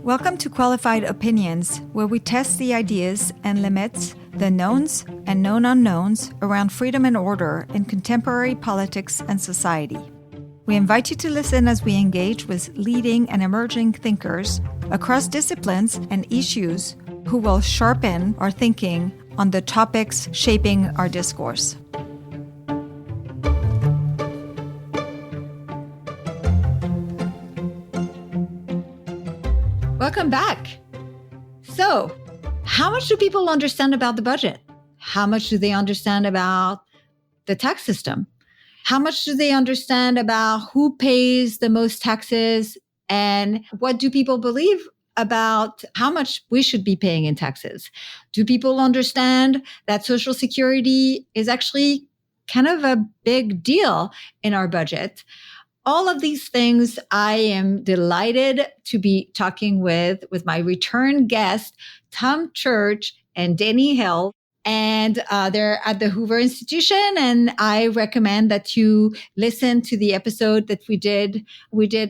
Welcome to Qualified Opinions, where we test the ideas and limits, the knowns and known unknowns around freedom and order in contemporary politics and society. We invite you to listen as we engage with leading and emerging thinkers across disciplines and issues who will sharpen our thinking on the topics shaping our discourse. Welcome back. So, how much do people understand about the budget? How much do they understand about the tax system? How much do they understand about who pays the most taxes? And what do people believe about how much we should be paying in taxes? Do people understand that Social Security is actually kind of a big deal in our budget? All of these things I am delighted to be talking with my return guest, Tom Church and Danny Heil. And they're at the Hoover Institution. And I recommend that you listen to the episode that we did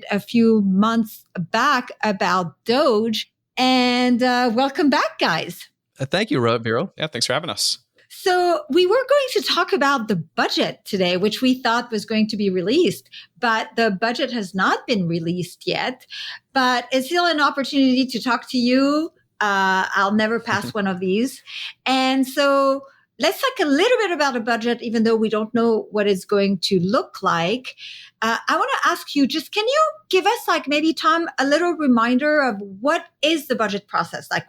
a few months back about Doge. And welcome back, guys. Thank you, Vero. Yeah, thanks for having us. So we were going to talk about the budget today, which we thought was going to be released, but the budget has not been released yet. But it's still an opportunity to talk to you. I'll never pass one of these. And so let's talk a little bit about a budget, even though we don't know what it's going to look like. I want to ask you, just can you give us, like, maybe, Tom, a little reminder of what is the budget process? Like,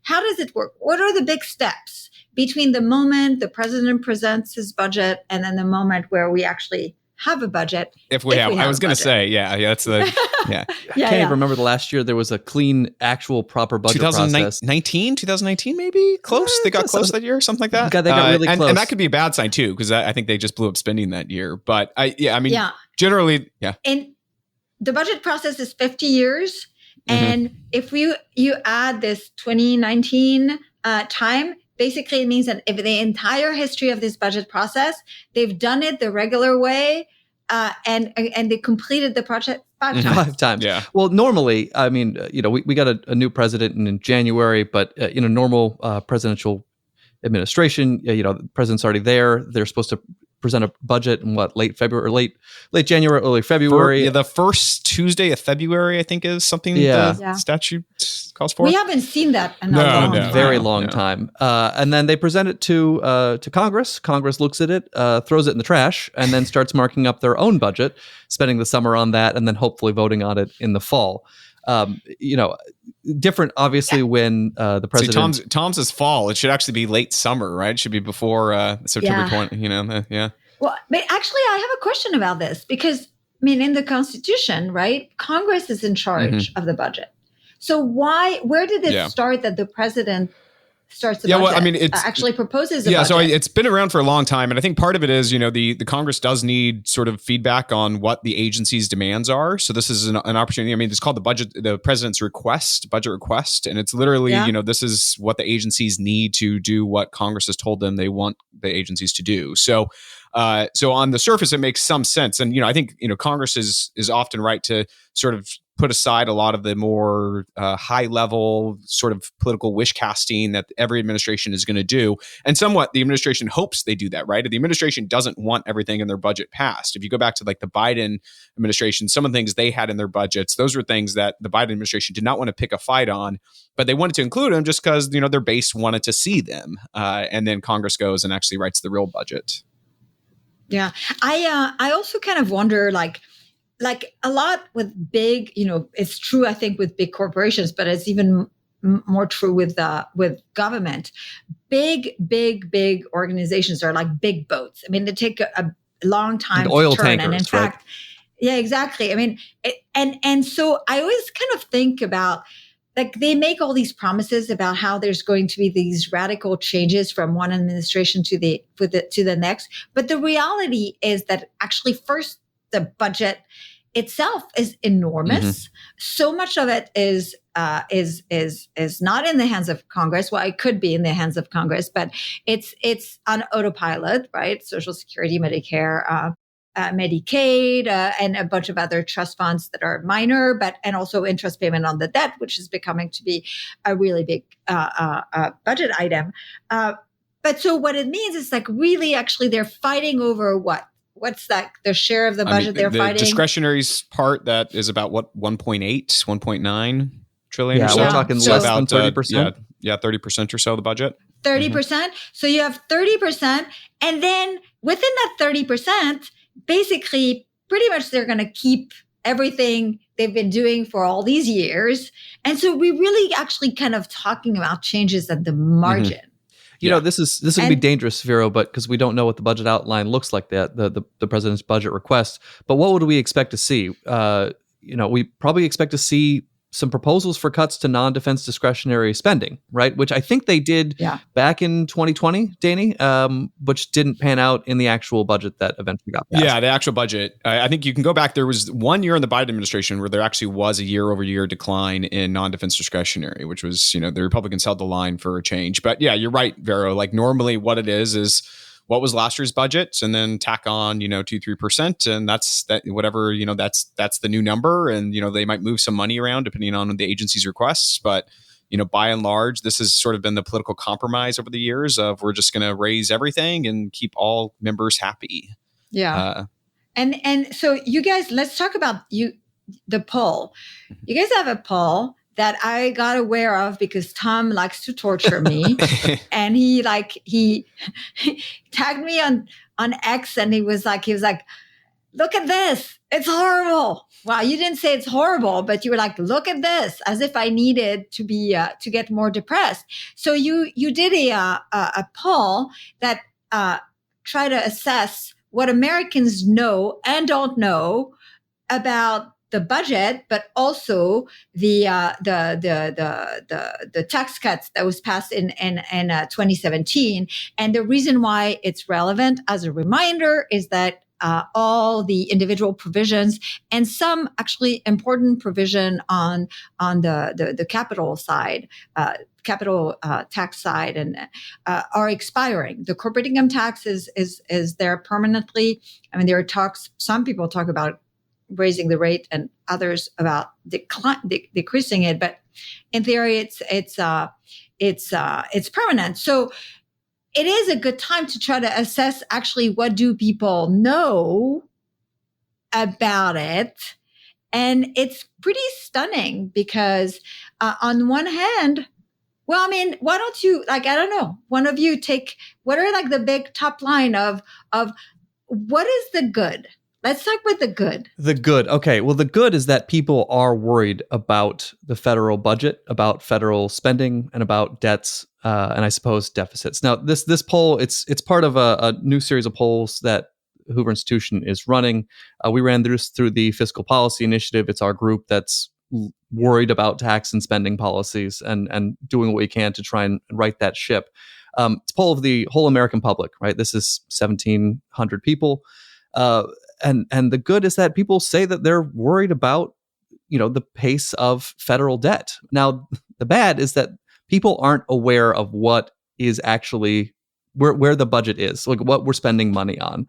how does it work? What are the big steps between the moment the president presents his budget and then the moment where we actually have a budget? If we have I was going to say, that's the, I can't even remember the last year there was a clean, actual, proper budget process. 2019 maybe? Close? They got close that year, something like that? They got really close. And that could be a bad sign too, because I think they just blew up spending that year. But generally, And the budget process is 50 years. Mm-hmm. And if you add this 2019 time, basically it means that if the entire history of this budget process, they've done it the regular way, and they completed the project five times. Five times. Yeah. Well, normally, I mean, we got a new president in January, but in a normal presidential administration, the president's already there. They're supposed to present a budget in late February, or late January, early February. The first Tuesday of February, I think, is something the statute calls for. We haven't seen that in a very long time. And then they present it to Congress. Congress looks at it, throws it in the trash, and then starts marking up their own budget, spending the summer on that, and then hopefully voting on it in the fall. Different, obviously, when the president. See, Tom's is fall. It should actually be late summer, right? It should be before September 20. Well, but actually, I have a question about this because, I mean, in the Constitution, right, Congress is in charge of the budget. So where did it start that the president starts the budget? Well, I mean, it actually proposes a budget. So it's been around for a long time. And I think part of it is, the Congress does need sort of feedback on what the agency's demands are. So this is an opportunity. I mean, it's called the president's budget request. And it's literally, this is what the agencies need to do what Congress has told them they want the agencies to do. So on the surface, it makes some sense. And, I think, Congress is often right to sort of put aside a lot of the more high level sort of political wish casting that every administration is going to do. And somewhat the administration hopes they do that, right? The administration doesn't want everything in their budget passed. If you go back to like the Biden administration, some of the things they had in their budgets, those were things that the Biden administration did not want to pick a fight on, but they wanted to include them just because, their base wanted to see them. And then Congress goes and actually writes the real budget. Yeah. I also kind of wonder, like a lot with big, it's true, I think, with big corporations, but it's even more true with government. Big organizations are like big boats. I mean, they take a long time oil to turn. tankers, And in fact, right? Yeah, exactly. I mean, and so I always kind of think about, like, they make all these promises about how there's going to be these radical changes from one administration to the next. But the reality is that actually first, the budget itself is enormous. So much of it is not in the hands of Congress. Well, it could be in the hands of Congress, but it's on autopilot, right? Social Security, Medicare, Medicaid, and a bunch of other trust funds that are minor, and also interest payment on the debt, which is becoming to be a really big budget item. But so what it means is like really actually they're fighting over what? What's that? The share of the budget they're fighting? The discretionary's part that is about what, 1.8, 1.9 trillion yeah, or so? we're talking so less about, than 30%. Yeah, 30% or so of the budget. 30%. So you have 30%. And then within that 30%, basically, pretty much they're going to keep everything they've been doing for all these years. And so we really actually kind of talking about changes at the margin. You know, this is going to be dangerous, Vero, but because we don't know what the budget outline looks like, the president's budget request. But what would we expect to see? We probably expect to see some proposals for cuts to non-defense discretionary spending, right? Which I think they did back in 2020, Danny, which didn't pan out in the actual budget that eventually got passed. Yeah, the actual budget. I think you can go back. There was 1 year in the Biden administration where there actually was a year-over-year decline in non-defense discretionary, which was, the Republicans held the line for a change. But yeah, you're right, Vero. Like normally what it is what was last year's budget and then tack on, 2-3%. And that's that, whatever, that's the new number. And, they might move some money around depending on the agency's requests. But, by and large, this has sort of been the political compromise over the years of we're just going to raise everything and keep all members happy. Yeah. And so you guys, let's talk about the poll. You guys have a poll that I got aware of because Tom likes to torture me. And he tagged me on X and he was like, look at this. It's horrible. Wow. You didn't say it's horrible, but you were like, look at this, as if I needed to be, to get more depressed. So you did a poll that, try to assess what Americans know and don't know about the budget, but also the tax cuts that was passed in 2017. And the reason why it's relevant, as a reminder, is that all the individual provisions and some actually important provision on the capital side, capital tax side, and are expiring. The corporate income tax is there permanently. I mean, there are talks. Some people talk about raising the rate, and others about decreasing it. But in theory, it's permanent. So it is a good time to try to assess actually what do people know about it. And it's pretty stunning because on one hand, well, I mean, why don't you, I don't know, one of you what are the big top line of what is the good? Let's talk with the good. The good. Okay. Well, the good is that people are worried about the federal budget, about federal spending, and about debts, and I suppose deficits. Now, this poll, it's part of a new series of polls that Hoover Institution is running. We ran this through the Fiscal Policy Initiative. It's our group that's worried about tax and spending policies and doing what we can to try and right that ship. It's a poll of the whole American public, right? This is 1,700 people. And the good is that people say that they're worried about, the pace of federal debt. Now, the bad is that people aren't aware of what is actually where the budget is, like what we're spending money on.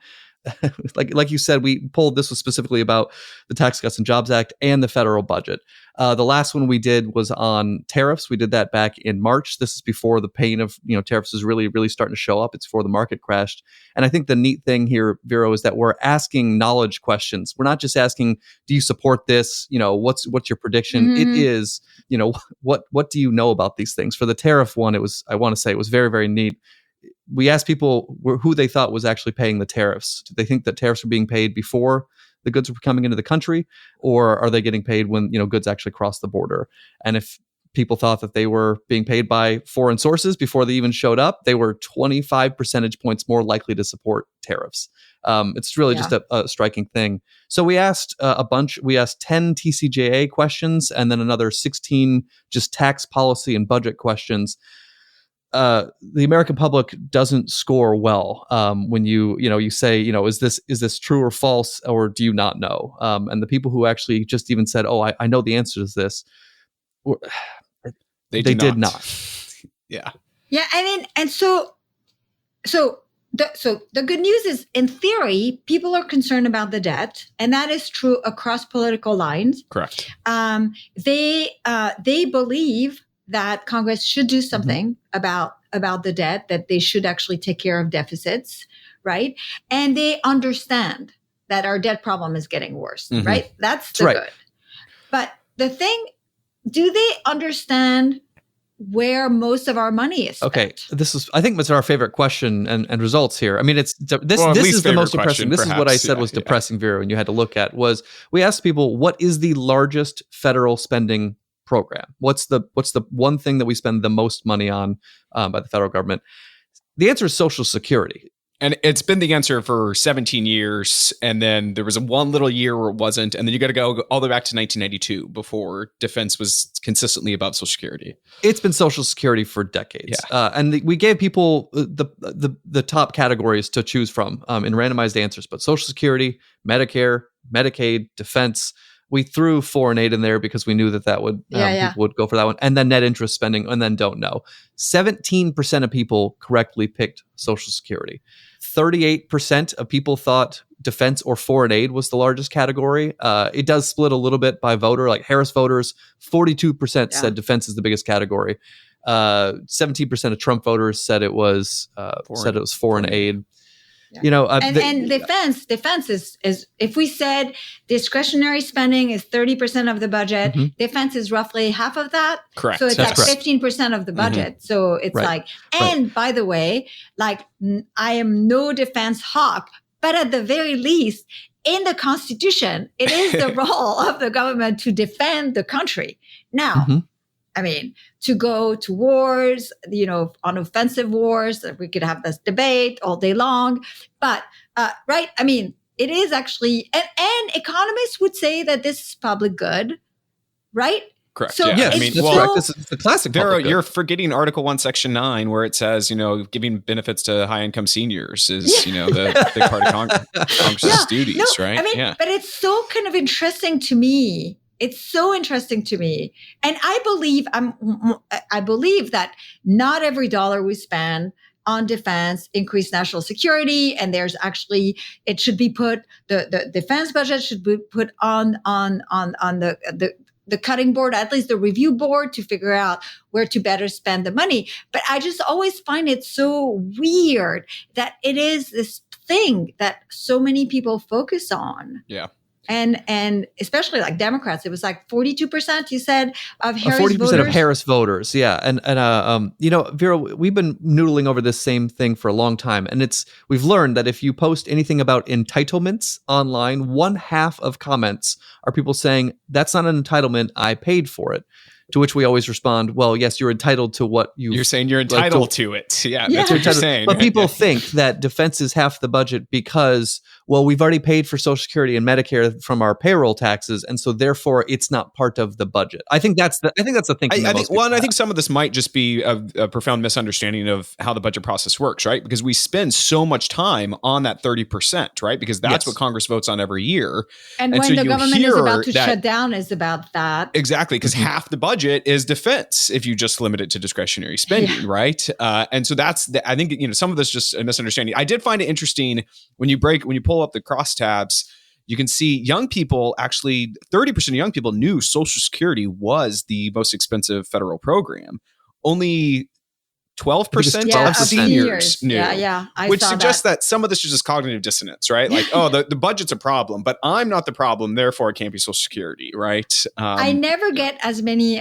like you said, we polled, this was specifically about the Tax Cuts and Jobs Act and the federal budget. The last one we did was on tariffs. We did that back in March. This is before the pain of tariffs is really, really starting to show up. It's before the market crashed. And I think the neat thing here, Vero, is that we're asking knowledge questions. We're not just asking, do you support this? What's your prediction? Mm-hmm. It is, what do you know about these things? For the tariff one, it was very, very neat. We asked people who they thought was actually paying the tariffs. Did they think that tariffs were being paid before the goods were coming into the country, or are they getting paid when goods actually cross the border? And if people thought that they were being paid by foreign sources before they even showed up, they were 25 percentage points more likely to support tariffs. It's really just a striking thing. So we asked a bunch. We asked 10 TCJA questions and then another 16 just tax policy and budget questions. The American public doesn't score well when you say, is this true or false, or do you not know? And the people who actually just even said, oh, I know the answer to this, they did not. Yeah. Yeah. I mean, and so So the good news is, in theory, people are concerned about the debt, and that is true across political lines. Correct. They believe that Congress should do something about the debt, that they should actually take care of deficits, right? And they understand that our debt problem is getting worse, right? That's the good. But the thing, do they understand where most of our money is spent? Okay, I think it's our favorite question and results here. I mean, this is the most depressing. This is what I said was depressing, Vero, and you had to look at was we asked people, what is the largest federal spending program? What's the one thing that we spend the most money on by the federal government? The answer is Social Security. And it's been the answer for 17 years. And then there was one little year where it wasn't. And then you got to go all the way back to 1992 before defense was consistently above Social Security. It's been Social Security for decades. Yeah. And we gave people the top categories to choose from in randomized answers. But Social Security, Medicare, Medicaid, defense. We threw foreign aid in there because we knew that would people would go for that one, and then net interest spending, and then don't know. 17% of people correctly picked Social Security. 38% of people thought defense or foreign aid was the largest category. It does split a little bit by voter. Like Harris voters, 42% said defense is the biggest category. 17% of Trump voters said it was foreign aid. Yeah. And defense is if we said discretionary spending is 30% of the budget, defense is roughly half of that. Correct. So it's 15% of the budget. So it's by the way, like I am no defense hawk, but at the very least, in the Constitution, it is the role of the government to defend the country. Now, I mean, to go to wars, on offensive wars, we could have this debate all day long. But, right, I mean, it is actually, and economists would say that this is public good, right? Correct. So, yes, that's correct. This is the classic Vero, you're forgetting Article 1, Section 9, where it says, giving benefits to high-income seniors is, the big part of Congress's duties, right? I mean, but it's so kind of interesting to me. It's so interesting to me. And I believe that not every dollar we spend on defense increase national security. And there's actually, it should be put, the defense budget should be put on the cutting board, at least the review board, to figure out where to better spend the money. But I just always find it so weird that it is this thing that so many people focus on. Yeah. And especially like Democrats, it was like 42%, you said, of Harris 40% voters. of Harris voters, yeah. And Vero, we've been noodling over this same thing for a long time, and we've learned that if you post anything about entitlements online, one half of comments are people saying, that's not an entitlement, I paid for it. To which we always respond, well, yes, you're entitled to what you're saying you're entitled to it. Yeah, that's what you're saying. But people think that defense is half the budget because, well, we've already paid for Social Security and Medicare from our payroll taxes, and so therefore it's not part of the budget. I think that's the thinking. I think some of this might just be a profound misunderstanding of how the budget process works, right? Because we spend so much time on that 30%, right? Because that's what Congress votes on every year. And when so the government is about to shut down, is about that. Exactly, because half the budget is defense if you just limit it to discretionary spending, right? And so I think some of this is just a misunderstanding. I did find it interesting when you pull up the crosstabs, you can see young people, actually 30% of young people knew Social Security was the most expensive federal program. Only 12% of seniors knew, which suggests that some of this is just cognitive dissonance, right? Like, the budget's a problem, but I'm not the problem, therefore it can't be Social Security, right? I never get as many.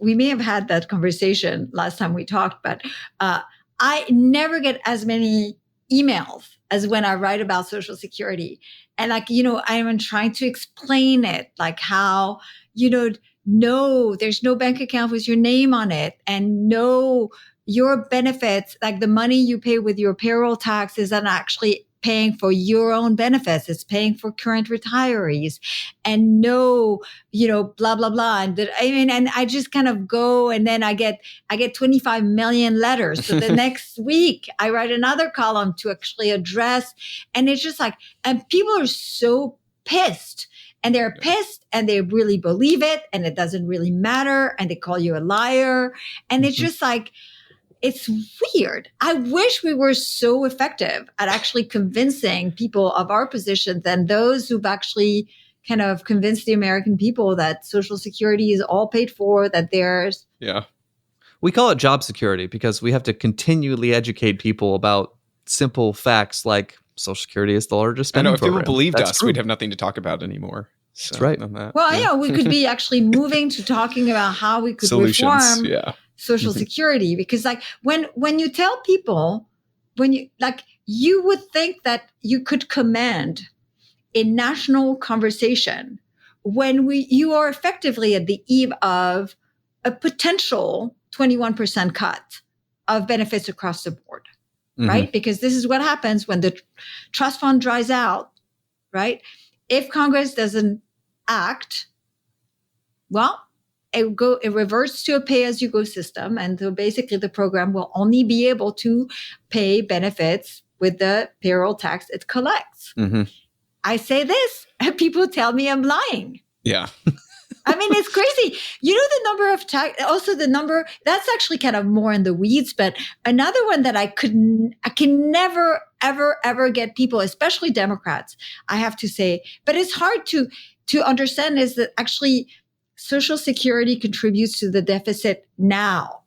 We may have had that conversation last time we talked, but I never get as many emails as when I write about Social Security, and I'm trying to explain it, like how no, there's no bank account with your name on it, and no. Your benefits, like the money you pay with your payroll taxes, and actually paying for your own benefits. It's paying for current retirees, and blah, blah, blah. And I just kind of go, and then I get 25 million letters. So the next week I write another column to actually address, and it's just like, and people are so pissed. And they're pissed, and they really believe it, and it doesn't really matter, and they call you a liar. And it's just like, it's weird. I wish we were so effective at actually convincing people of our position than those who've actually kind of convinced the American people that Social Security is all paid for, that there's... Yeah. We call it job security because we have to continually educate people about simple facts like Social Security is the largest I know spending if people program. believed That's us, true. we'd have nothing to talk about anymore. So, That's right. Well, we could be actually moving to talking about how we could Solutions. reform Social Security, because like when you tell people, you would think that you could command a national conversation when you are effectively at the eve of a potential 21% cut of benefits across the board, right? Because this is what happens when the trust fund dries out, right? If Congress doesn't act, well, it reverts to a pay-as-you-go system. And so basically the program will only be able to pay benefits with the payroll tax it collects. I say this, and people tell me I'm lying. Yeah. I mean, it's crazy. You know, the number of tax, also the number, that's actually kind of more in the weeds, but another one that I can never, ever, ever get people, especially Democrats, I have to say, but it's hard to understand is that actually Social Security contributes to the deficit now.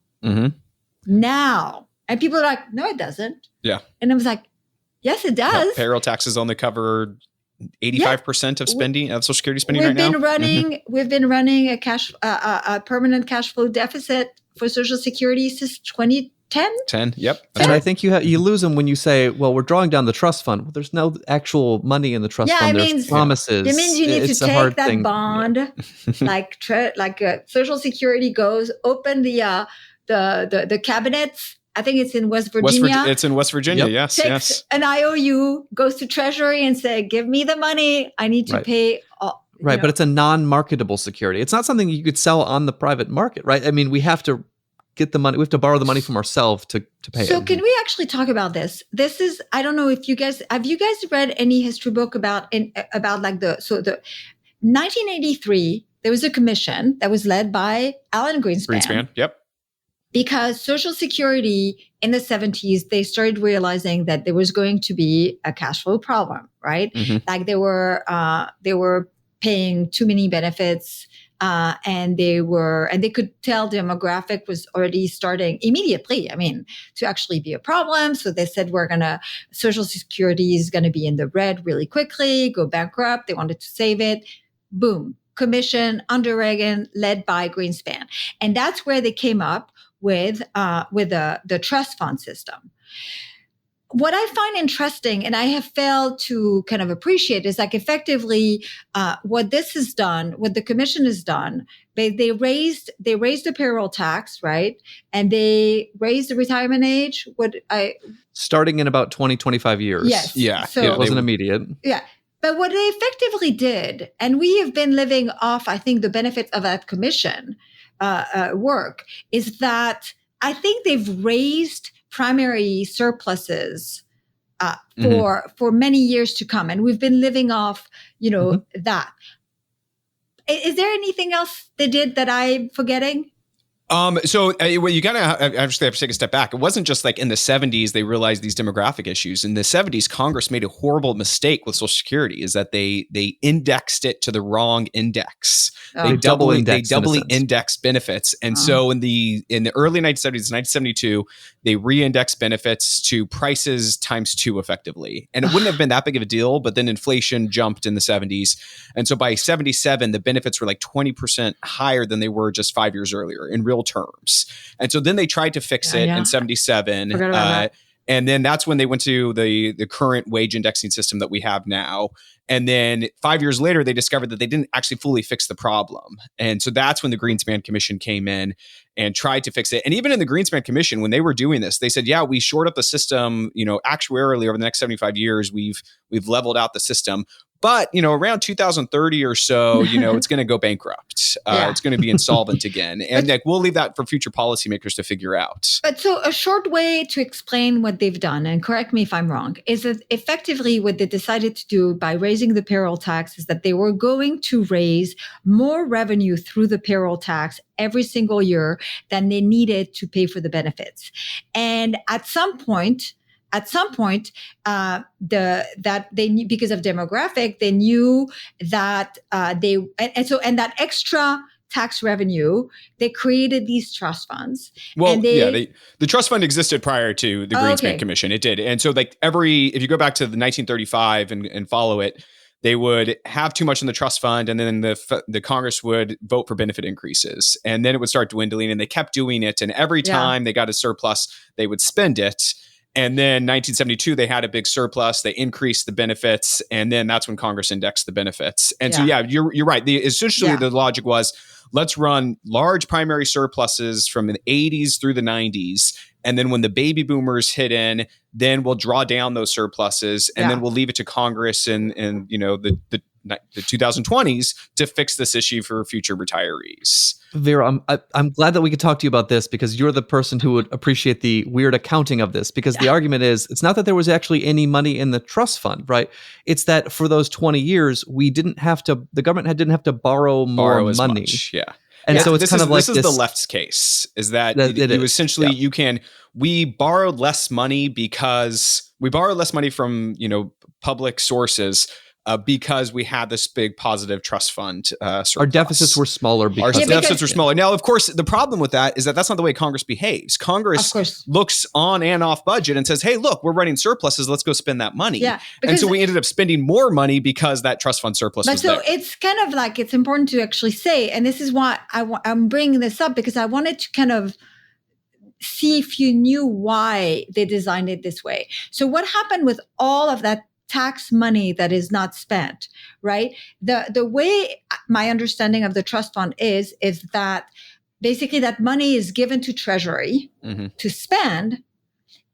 Now. And people are like, no, it doesn't. Yeah. And I was like, yes, it does. No, payroll taxes only cover 85% of spending of Social Security spending We've right been now. running. We've been running a permanent cash flow deficit for Social Security since 2010. 10. Yep. And I think you lose them when you say, well, we're drawing down the trust fund. Well, there's no actual money in the trust fund. There's promises. It means you need It's to a take hard that thing. bond, Social Security goes, open the cabinets. I think it's in West Virginia. It's in West Virginia. Yep. Yes. Takes Yes. an IOU, goes to Treasury and say, give me the money. I need to Right. pay. Right, but it's a non-marketable security. It's not something you could sell on the private market, right? I mean, we have to get the money. We have to borrow the money from ourselves to pay So it. can we actually talk about this? This is, I don't know if have you guys read any history book about the 1983, there was a commission that was led by Alan Greenspan. Yep. Because Social Security in the 70s, they started realizing that there was going to be a cash flow problem, right? Like they were paying too many benefits, and they could tell demographic was already starting immediately. I mean, to actually be a problem. So they said, Social Security is going to be in the red really quickly, go bankrupt. They wanted to save it. Boom. Commission under Reagan, led by Greenspan. And that's where they came up with the trust fund system. What I find interesting, and I have failed to kind of appreciate, is like effectively what this has done, what the commission has done. They raised the payroll tax, right, and they raised the retirement age. Starting in about 20-25 years. Yes. Yeah. So It wasn't immediate. Yeah. But what they effectively did, and we have been living off, I think, the benefits of that commission work, is that I think they've raised primary surpluses for many years to come, and we've been living off, that. Is there anything else they did that I'm forgetting? So you gotta actually have to take a step back. It wasn't just like in the 70s they realized these demographic issues. In the 70s, Congress made a horrible mistake with Social Security, is that they indexed it to the wrong index. They doubly indexed benefits, and so in the early 1970s, 1972, they re-indexed benefits to prices times 2 effectively, and it wouldn't have been that big of a deal. But then inflation jumped in the 70s, and so by 77, the benefits were like 20% higher than they were just 5 years earlier in real terms. And so then they tried to fix it in 77. And then that's when they went to the current wage indexing system that we have now. And then 5 years later, they discovered that they didn't actually fully fix the problem. And so that's when the Greenspan Commission came in and tried to fix it. And even in the Greenspan Commission, when they were doing this, they said, yeah, we shored up the system, actuarially over the next 75 years, we've leveled out the system. But, around 2030 or so, it's going to go bankrupt. It's going to be insolvent again. And we'll leave that for future policymakers to figure out. But so a short way to explain what they've done, and correct me if I'm wrong, is that effectively what they decided to do by raising the payroll tax is that they were going to raise more revenue through the payroll tax every single year than they needed to pay for the benefits. And at some point, that they knew, because of demographic, they knew that and that extra tax revenue, they created these trust funds. Well, the trust fund existed prior to the Greenspan Commission. It did. And so if you go back to the 1935 and follow it, they would have too much in the trust fund, and then the Congress would vote for benefit increases. And then it would start dwindling, and they kept doing it. And every time they got a surplus, they would spend it. And then 1972, they had a big surplus. They increased the benefits, and then that's when Congress indexed the benefits. And so, you're right. Essentially, the logic was, let's run large primary surpluses from the 80s through the 90s. And then when the baby boomers hit in, then we'll draw down those surpluses, and then we'll leave it to Congress and the 2020s to fix this issue for future retirees. Vera, I'm glad that we could talk to you about this, because you're the person who would appreciate the weird accounting of this, because the argument is, it's not that there was actually any money in the trust fund, right? It's that for those 20 years, the government didn't have to borrow more money. Much, yeah. And so it's kind of like this is the left's case, is that we borrowed less money because we borrowed less money from, public sources, because we had this big positive trust fund surplus. Our deficits were smaller. Deficits were smaller. Now, of course, the problem with that is that that's not the way Congress behaves. Congress looks on and off budget and says, hey, look, we're running surpluses. Let's go spend that money. Yeah, and so we ended up spending more money because that trust fund surplus was there. So it's kind of like, it's important to actually say, and this is why I'm bringing this up, because I wanted to kind of see if you knew why they designed it this way. So what happened with all of that tax money that is not spent, right? The way my understanding of the trust fund is that basically that money is given to Treasury to spend,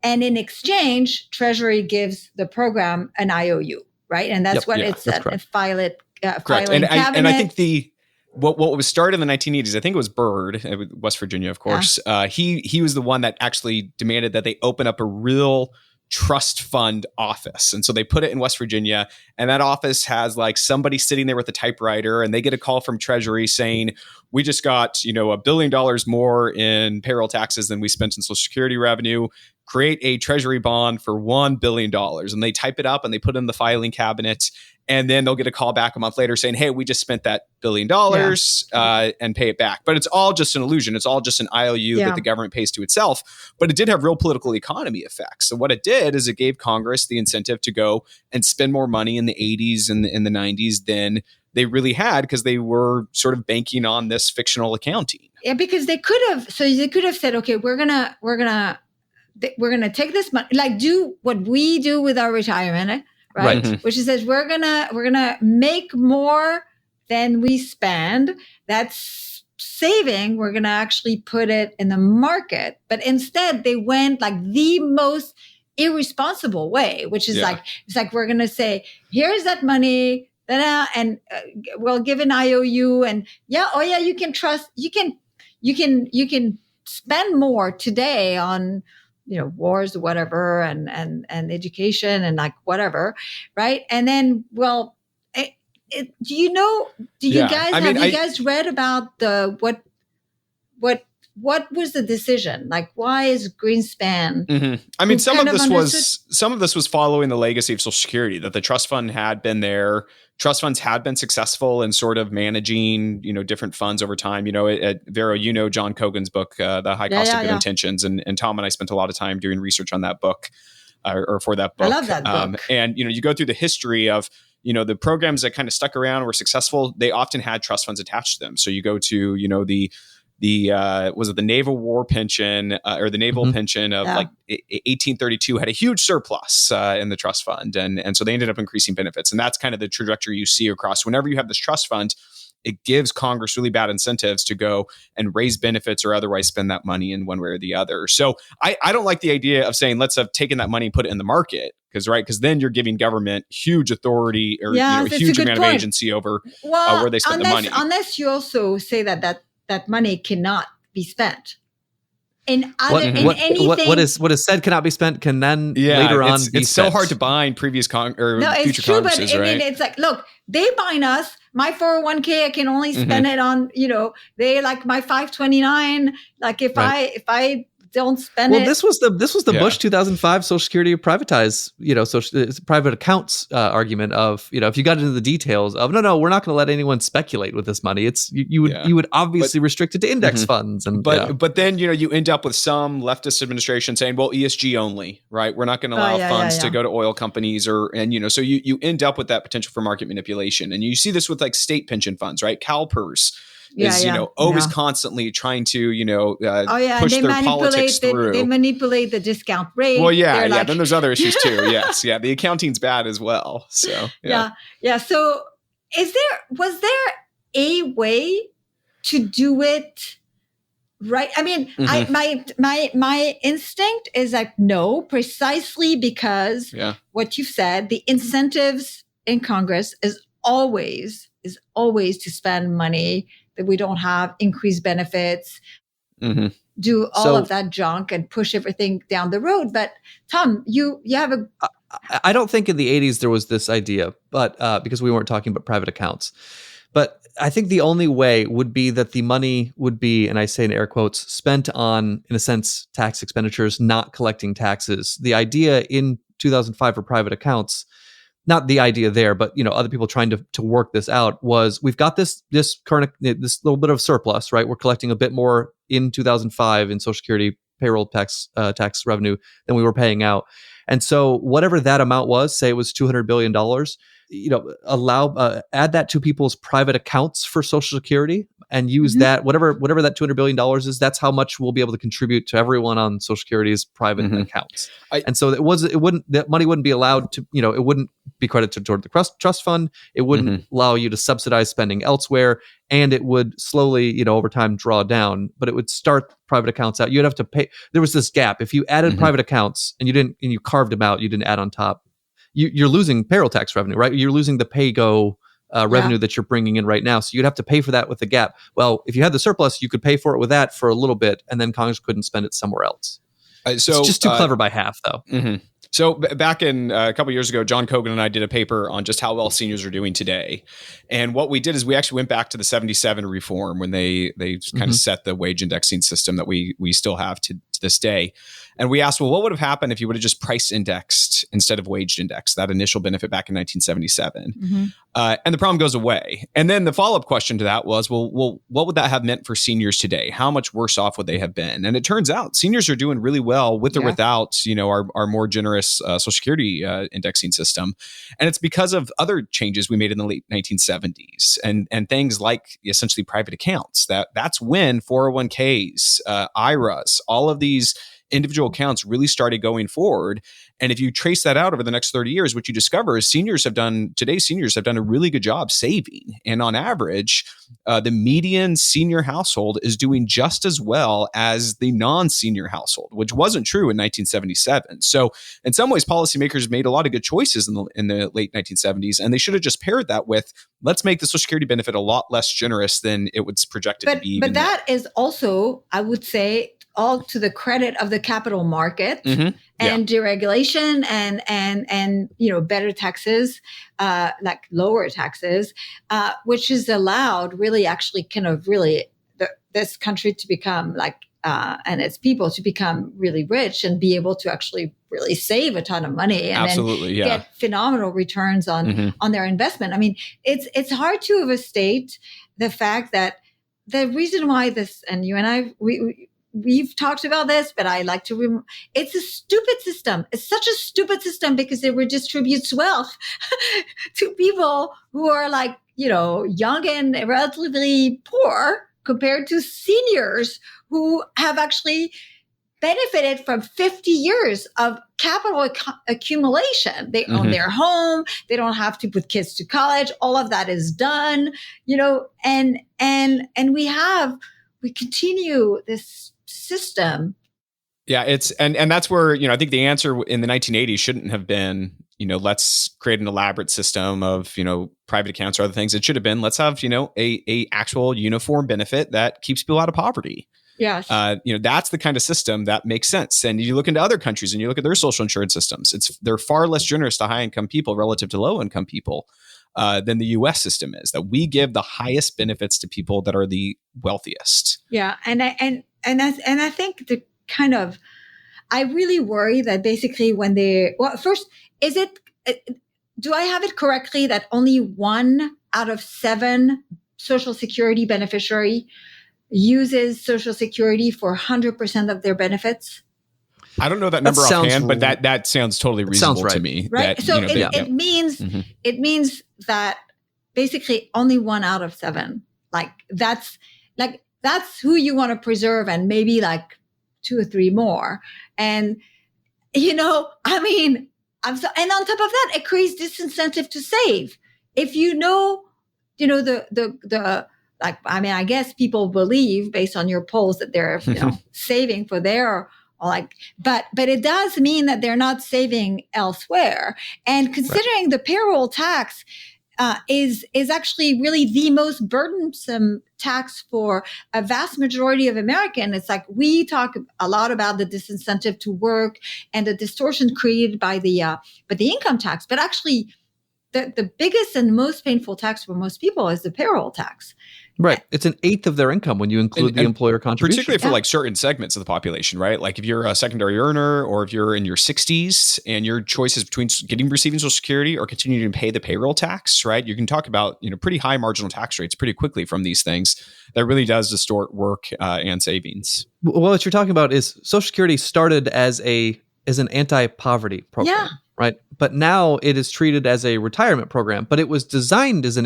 and in exchange, Treasury gives the program an IOU, right? And that's what it's a filing cabinet. And I think what was started in the 1980s, I think it was Byrd, West Virginia, of course. He was the one that actually demanded that they open up a real trust fund office. And so they put it in West Virginia, and that office has like somebody sitting there with a typewriter, and they get a call from Treasury saying, we just got, $1 billion more in payroll taxes than we spent in Social Security revenue. Create a Treasury bond for $1 billion. And they type it up and they put it in the filing cabinet. And then they'll get a call back a month later saying, hey, we just spent that $1 billion and pay it back. But it's all just an illusion. It's all just an IOU that the government pays to itself. But it did have real political economy effects. So what it did is it gave Congress the incentive to go and spend more money in the 80s and in the 90s than they really had, because they were sort of banking on this fictional accounting. Yeah, because they could have said, okay, we're gonna take this money, like do what we do with our retirement, right? Mm-hmm. Which is we're gonna make more than we spend. That's saving. We're gonna actually put it in the market. But instead, they went like the most irresponsible way, which is it's like we're gonna say, here's that money, and we'll give an IOU, and you can trust, you can spend more today on wars or whatever, and education and like whatever, right? And then, do you guys have you guys read about what was the decision? Like, why is Greenspan? Mm-hmm. I mean, some of this was following the legacy of Social Security, that the trust fund had been there. Trust funds had been successful in sort of managing, different funds over time. At Vero, John Cogan's book, The High Cost of Good Intentions, and Tom and I spent a lot of time doing research on that book, or for that book. I love that book. And you go through the history of the programs that kind of stuck around, were successful. They often had trust funds attached to them. So you go to was it the Naval War Pension or the Naval Pension of like 1832 had a huge surplus in the trust fund, and so they ended up increasing benefits, and that's kind of the trajectory you see across. Whenever you have this trust fund, it gives Congress really bad incentives to go and raise benefits or otherwise spend that money in one way or the other. So I don't like the idea of saying, let's have taken that money and put it in the market. Because then you're giving government huge authority or huge amount of agency over where they spend the money. Unless you also say that money cannot be spent. What is said cannot be spent can then later on be it's spent. so hard to bind previous future it's true, Congresses, but right? I mean, it's like, look, they bind us. My 401k, I can only spend it on, they like my 529. Like if I don't spend it. Well, this was the Bush 2005 Social Security privatized, private accounts argument of, if you got into the details of, no, we're not going to let anyone speculate with this money. It's you would obviously restrict it to index funds. But then, you end up with some leftist administration saying, well, ESG only, right? We're not going to allow funds to go to oil companies so you end up with that potential for market manipulation. And you see this with like state pension funds, right? CalPERS is always constantly trying to push their politics through. They manipulate the discount rate. Well, then there's other issues too. Yes, the accounting's bad as well. So So was there a way to do it right? I mean, my instinct is like no, precisely because what you've said, the incentives in Congress is always to spend money that we don't have, increase benefits, do all of that junk and push everything down the road. But Tom, you have a... I don't think in the 80s there was this idea, but because we weren't talking about private accounts. But I think the only way would be that the money would be, and I say in air quotes, spent on, in a sense, tax expenditures, not collecting taxes. The idea in 2005 for private accounts, not the idea there, but other people trying to work this out, was we've got this little bit of surplus, right? We're collecting a bit more in 2005 in Social Security payroll tax revenue than we were paying out, and so whatever that amount was, say it was $200 billion, add that to people's private accounts for Social Security and use that whatever that $200 billion is, that's how much we'll be able to contribute to everyone on Social Security's private accounts. And so that money wouldn't be allowed to, it wouldn't be credited toward the trust fund. It wouldn't allow you to subsidize spending elsewhere, and it would slowly, over time draw down, but it would start private accounts out. You'd have to pay. There was this gap. If you added private accounts and you carved them out, you didn't add on top, you're losing payroll tax revenue, right? You're losing the pay-go revenue that you're bringing in right now. So you'd have to pay for that with the gap. Well, if you had the surplus, you could pay for it with that for a little bit, and then Congress couldn't spend it somewhere else. It's just too clever by half, though. So back in a couple of years ago, John Cogan and I did a paper on just how well seniors are doing today. And what we did is we actually went back to the 77 reform when they kind of set the wage indexing system that we still have to this day. And we asked, well, what would have happened if you would have just price indexed instead of wage indexed, that initial benefit back in 1977? And the problem goes away. And then the follow-up question to that was, well, what would that have meant for seniors today? How much worse off would they have been? And it turns out seniors are doing really well with or without, our more generous Social Security indexing system. And it's because of other changes we made in the late 1970s and things like essentially private accounts. That's when 401ks, IRAs, all of these individual accounts really started going forward. And if you trace that out over the next 30 years, what you discover is today's seniors have done a really good job saving. And on average, the median senior household is doing just as well as the non-senior household, which wasn't true in 1977. So in some ways, policymakers made a lot of good choices in the late 1970s, and they should have just paired that with, let's make the Social Security benefit a lot less generous than it was projected to be. But that is also, I would say, all to the credit of the capital market and deregulation and better taxes, like lower taxes, which has allowed this country to become and its people to become really rich and be able to actually really save a ton of money and get phenomenal returns on their investment. I mean, it's hard to overstate the fact that the reason why this, and you and I, we've talked about this, but I like to it's a stupid system. It's such a stupid system because it redistributes wealth to people who are young and relatively poor compared to seniors who have actually benefited from 50 years of capital accumulation. They own their home. They don't have to put kids to college. All of that is done, and we continue this system. Yeah, and that's where, I think the answer in the 1980s shouldn't have been, let's create an elaborate system of, private accounts or other things. It should have been, let's have, a actual uniform benefit that keeps people out of poverty. Yes. That's the kind of system that makes sense. And you look into other countries and you look at their social insurance systems. They're far less generous to high income people relative to low income people than the U.S. system is. That we give the highest benefits to people that are the wealthiest. Yeah, and I think the kind of, I really worry that basically first, do I have it correctly that only 1 out of 7 Social Security beneficiary uses Social Security for 100% of their benefits? I don't know that number offhand, but that sounds totally reasonable to me. Right. That, so it means that basically only 1 out of 7, that's who you want to preserve, and maybe 2 or 3 more. And, and on top of that, it creates disincentive to save. If I guess people believe based on your polls that they're, saving for their, but it does mean that they're not saving elsewhere. And considering the payroll tax is actually really the most burdensome tax for a vast majority of Americans. It's we talk a lot about the disincentive to work and the distortion created by the income tax, but actually the biggest and most painful tax for most people is the payroll tax. Right. It's 1/8 of their income when you include the employer contribution. Particularly for certain segments of the population, right? If you're a secondary earner, or if you're in your 60s and your choice is between receiving Social Security or continuing to pay the payroll tax, right? You can talk about, pretty high marginal tax rates pretty quickly from these things. That really does distort work and savings. Well, what you're talking about is Social Security started as an anti-poverty program. Yeah. Right. But now it is treated as a retirement program, but it was designed as an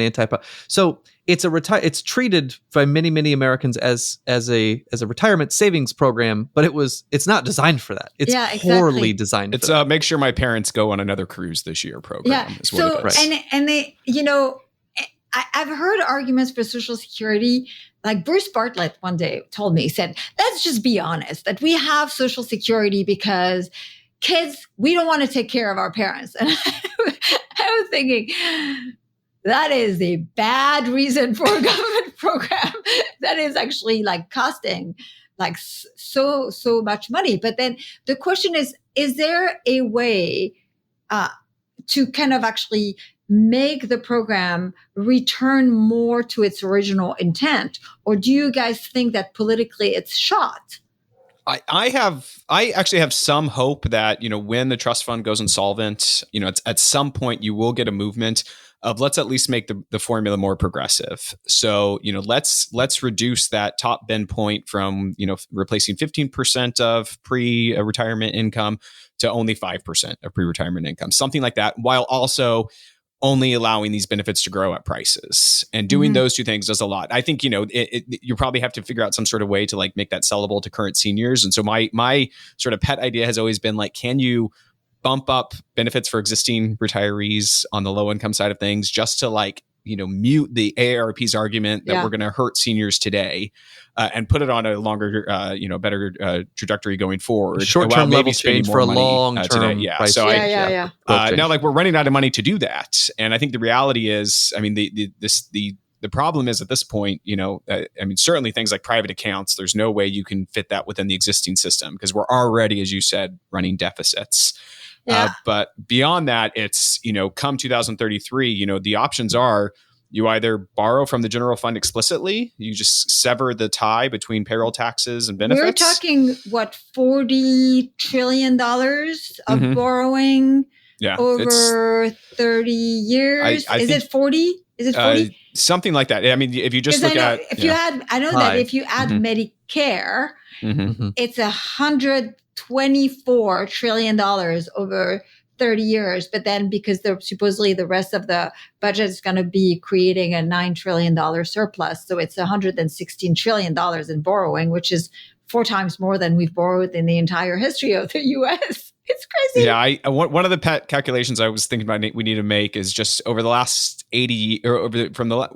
so it's treated by many, many Americans as a retirement savings program, but it's not designed for that. It's poorly designed. It's for that. Make sure my parents go on another cruise this year program. Yeah. Is what it is. And they, I've heard arguments for Social Security. Bruce Bartlett one day told me, he said, let's just be honest that we have Social Security because kids, we don't want to take care of our parents. And I was thinking, that is a bad reason for a government program that is actually costing so much money. But then the question is there a way to kind of actually make the program return more to its original intent? Or do you guys think that politically it's shot? I actually have some hope that, when the trust fund goes insolvent, at some point you will get a movement of let's at least make the formula more progressive. So, let's reduce that top bend point from, replacing 15% of pre-retirement income to only 5% of pre-retirement income, something like that, while also only allowing these benefits to grow at prices. And doing those two things does a lot. I think, you probably have to figure out some sort of way to make that sellable to current seniors. And so my sort of pet idea has always been can you bump up benefits for existing retirees on the low income side of things just to mute the AARP's argument that we're going to hurt seniors today and put it on a longer, better trajectory going forward. Short-term level change for a long-term today. price. Now, we're running out of money to do that. And I think the reality is, the problem is at this point, certainly things like private accounts, there's no way you can fit that within the existing system because we're already, as you said, running deficits. Yeah. But beyond that, it's, come 2033, the options are you either borrow from the general fund explicitly, you just sever the tie between payroll taxes and benefits. We're talking, $40 trillion of borrowing over 30 years? I is think, it 40? Is it 40? Something like that. If you just look that if you add Medicare, it's $124 trillion over 30 years. But then because supposedly the rest of the budget is going to be creating a $9 trillion surplus. So it's $116 trillion in borrowing, which is 4 times more than we've borrowed in the entire history of the US. It's crazy. Yeah, one of the pet calculations I was thinking about we need to make is just over the last 80 or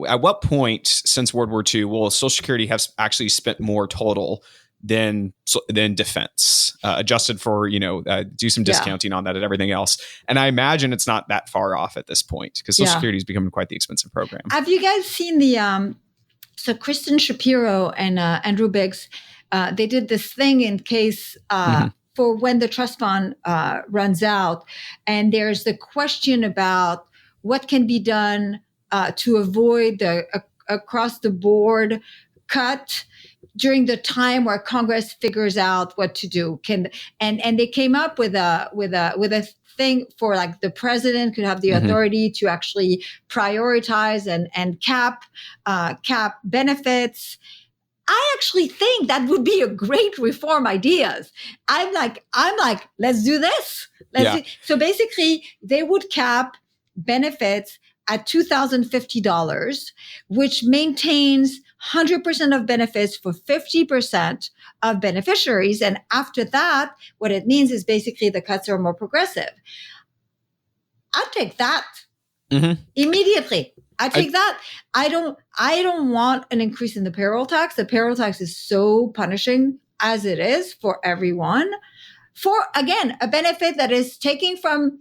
at what point since World War II will Social Security have actually spent more total than defense, adjusted for do some discounting on that and everything else. And I imagine it's not that far off at this point because Social Security is becoming quite the expensive program. Have you guys seen the so Kristen Shapiro and Andrew Biggs? They did this thing in case. For when the trust fund runs out. And there's the question about what can be done to avoid the across the board cut during the time where Congress figures out what to do. And they came up with a thing for like the president could have the authority to actually prioritize and cap benefits. I actually think that would be a great reform ideas. I'm like, let's do this. So basically they would cap benefits at $2,050, which maintains 100% of benefits for 50% of beneficiaries. And after that, what it means is basically the cuts are more progressive. I'll take that immediately. I take that. I don't want an increase in the payroll tax. The payroll tax is so punishing as it is for everyone. For again, a benefit that is taking from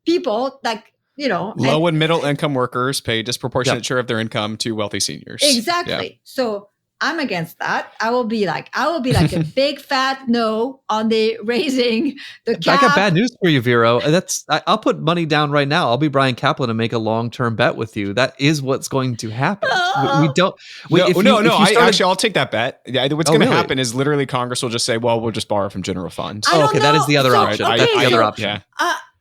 people like, low and middle income workers pay a disproportionate share of their income to wealthy seniors. Exactly. Yeah. So I'm against that. I will be like a big fat no on the raising the cap. I got bad news for you, Vero. I'll put money down right now. I'll be Brian Kaplan and make a long-term bet with you. That is what's going to happen. I'll take that bet. Yeah, what's going to happen is literally Congress will just say, well, we'll just borrow from general funds. That is the other option. That's the other option. Yeah.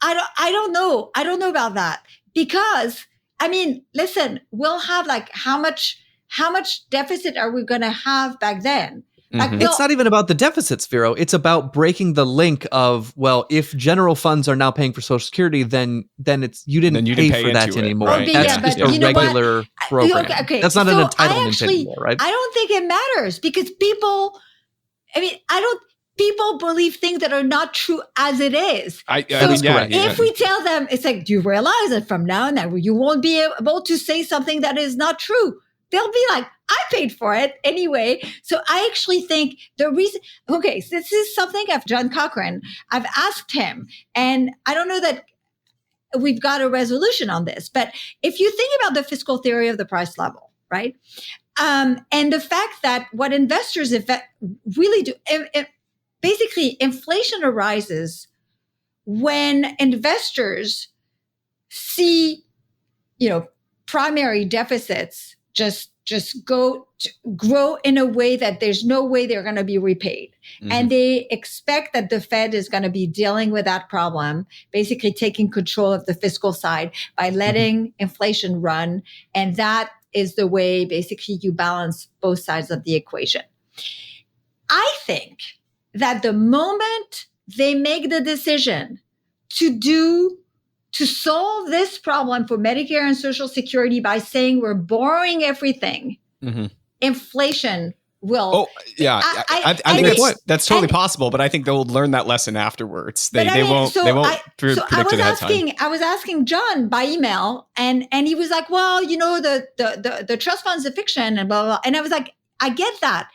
I don't know. I don't know about that because listen, we'll have like how much deficit are we going to have back then? Like, it's not even about the deficits, Vero. It's about breaking the link of, well, if general funds are now paying for Social Security, then it's you didn't pay for that anymore. Okay, that's just a regular program. Okay, that's not an entitlement anymore, right? I don't think it matters because people believe things that are not true as it is. If we tell them, it's like, do you realize that from now on you won't be able to say something that is not true? They'll be like, I paid for it anyway. So I actually think the reason, so this is something John Cochran, I've asked him, and I don't know that we've got a resolution on this, but if you think about the fiscal theory of the price level, right? And the fact that what investors really do, basically inflation arises when investors see, primary deficits just grow in a way that there's no way they're going to be repaid. And they expect that the Fed is going to be dealing with that problem, basically taking control of the fiscal side by letting inflation run. And that is the way basically you balance both sides of the equation. I think that the moment they make the decision to solve this problem for Medicare and Social Security by saying we're borrowing everything, inflation will. I think that's totally possible, but I think they'll learn that lesson afterwards. They won't predict it ahead of time. I was asking John by email, and he was like, "Well, the trust fund's a fiction," and blah blah. And I was like, "I get that."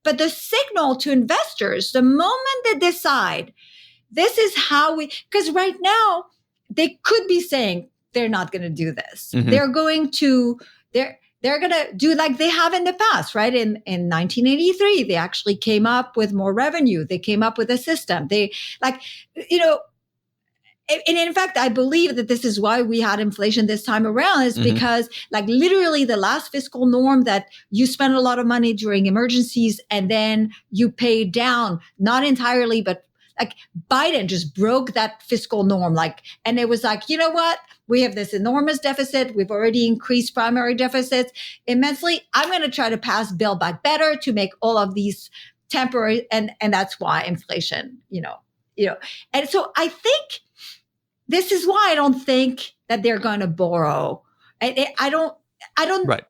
But the signal to investors, the moment they decide, this is how because right now they could be saying they're not going to do this. They're going to do like they have in the past, right? In 1983, they actually came up with more revenue. They came up with a system. They and in fact, I believe that this is why we had inflation this time around is because like literally the last fiscal norm that you spend a lot of money during emergencies and then you pay down, not entirely, but like Biden just broke that fiscal norm. And it was like, you know what? We have this enormous deficit. We've already increased primary deficits immensely. I'm going to try to pass Build Back Better to make all of these temporary. And that's why inflation, and so I think this is why I don't think that they're going to borrow. I don't. Right.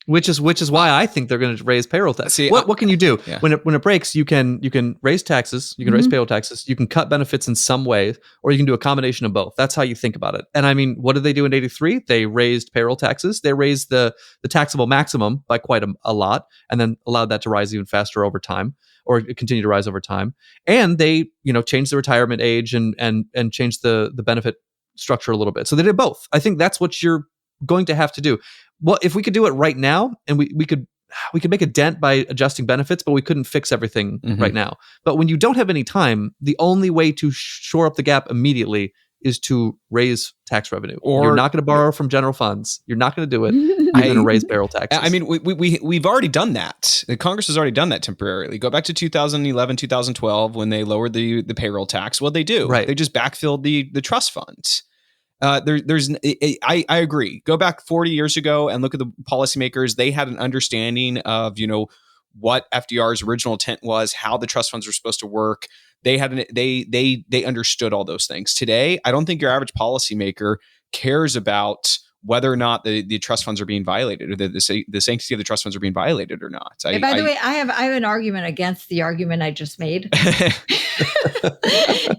Which is why I think they're going to raise payroll tax. See, what can you do yeah. when it breaks? You can raise taxes, you can raise payroll taxes, you can cut benefits in some way, or you can do a combination of both. That's how you think about it. And I mean, what did they do in '83? They raised payroll taxes. They raised the taxable maximum by quite a lot, and then allowed that to rise even faster over time, or continue to rise over time. And they changed the retirement age and changed the benefit structure a little bit. So they did both. I think that's what you're going to have to do. Well, if we could do it right now, and we could make a dent by adjusting benefits, but we couldn't fix everything right now. But when you don't have any time, the only way to shore up the gap immediately is to raise tax revenue. Or you're not going to borrow from general funds. You're not going to do it. You're going to raise payroll taxes. I mean, we've already done that. The Congress has already done that temporarily. Go back to 2011, 2012, when they lowered the payroll tax. What'd they do? Right. They just backfilled the trust funds. I agree. Go back 40 years ago and look at the policymakers. They had an understanding of, what FDR's original intent was, how the trust funds were supposed to work. They understood all those things. Today, I don't think your average policymaker cares about whether or not the trust funds are being violated, or the sanctity of the trust funds are being violated or not. By the way, I have an argument against the argument I just made.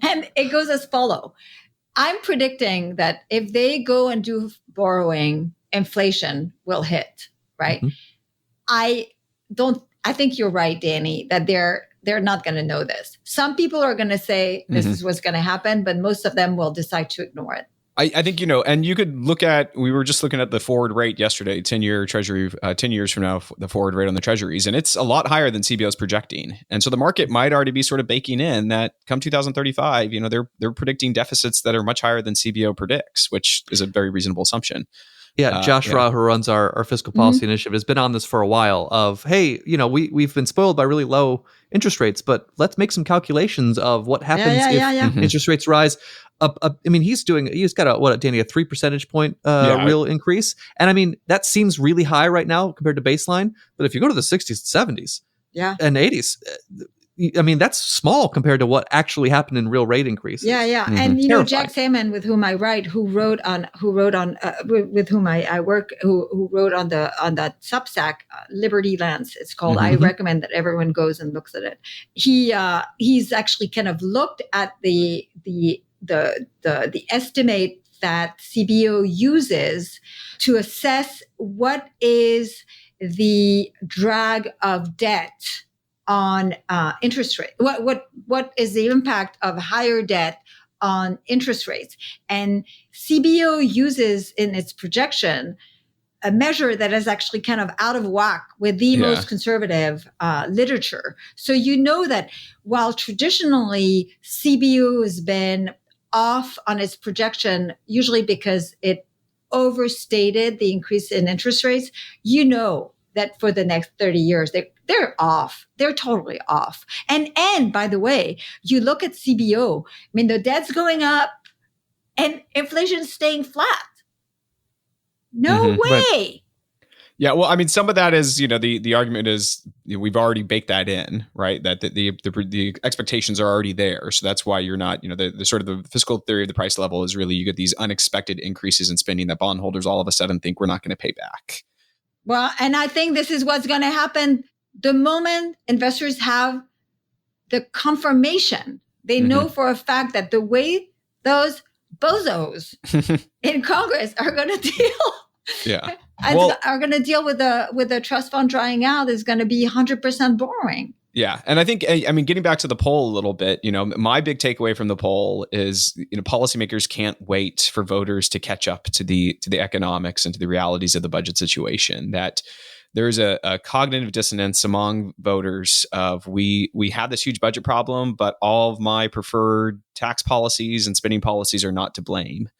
And it goes as follows. I'm predicting that if they go and do borrowing, inflation will hit, right? I think you're right, Danny, that they're not going to know this. Some people are going to say this is what's going to happen, but most of them will decide to ignore it. I think, and you could look at, we were just looking at the forward rate yesterday, 10-year treasury, 10 years from now, the forward rate on the treasuries, and it's a lot higher than CBO is projecting. And so the market might already be sort of baking in that come 2035, they're predicting deficits that are much higher than CBO predicts, which is a very reasonable assumption. Yeah, Josh Rao, who runs our fiscal policy initiative, has been on this for a while of, hey, we've been spoiled by really low interest rates, but let's make some calculations of what happens if interest rates rise. He's got a 3 percentage point real increase. And I mean, that seems really high right now compared to baseline. But if you go to the 60s and 70s and 80s, that's small compared to what actually happened in real rate increases. Yeah. And Jack Salmon, with whom I write, with whom I work, who wrote on that Substack, Liberty Lens, it's called. I recommend that everyone goes and looks at it. He's actually kind of looked at the estimate that CBO uses to assess what is the drag of debt on interest rate. What is the impact of higher debt on interest rates? And CBO uses in its projection a measure that is actually kind of out of whack with the most conservative literature. So that while traditionally CBO has been off on its projection, usually because it overstated the increase in interest rates, that for the next 30 years, they're off. They're totally off. And by the way, you look at CBO, the debt's going up and inflation's staying flat. No way. Right. Yeah, well, some of that is, the argument is we've already baked that in, right? That the expectations are already there. So that's why you're not, the sort of the fiscal theory of the price level is really you get these unexpected increases in spending that bondholders all of a sudden think we're not going to pay back. Well, and I think this is what's going to happen the moment investors have the confirmation. They know for a fact that the way those bozos in Congress are going to deal, are going to deal with the trust fund drying out is going to be 100% borrowing. Yeah. And I think, getting back to the poll a little bit, my big takeaway from the poll is, policymakers can't wait for voters to catch up to the economics and to the realities of the budget situation. That there's a cognitive dissonance among voters of we have this huge budget problem, but all of my preferred tax policies and spending policies are not to blame.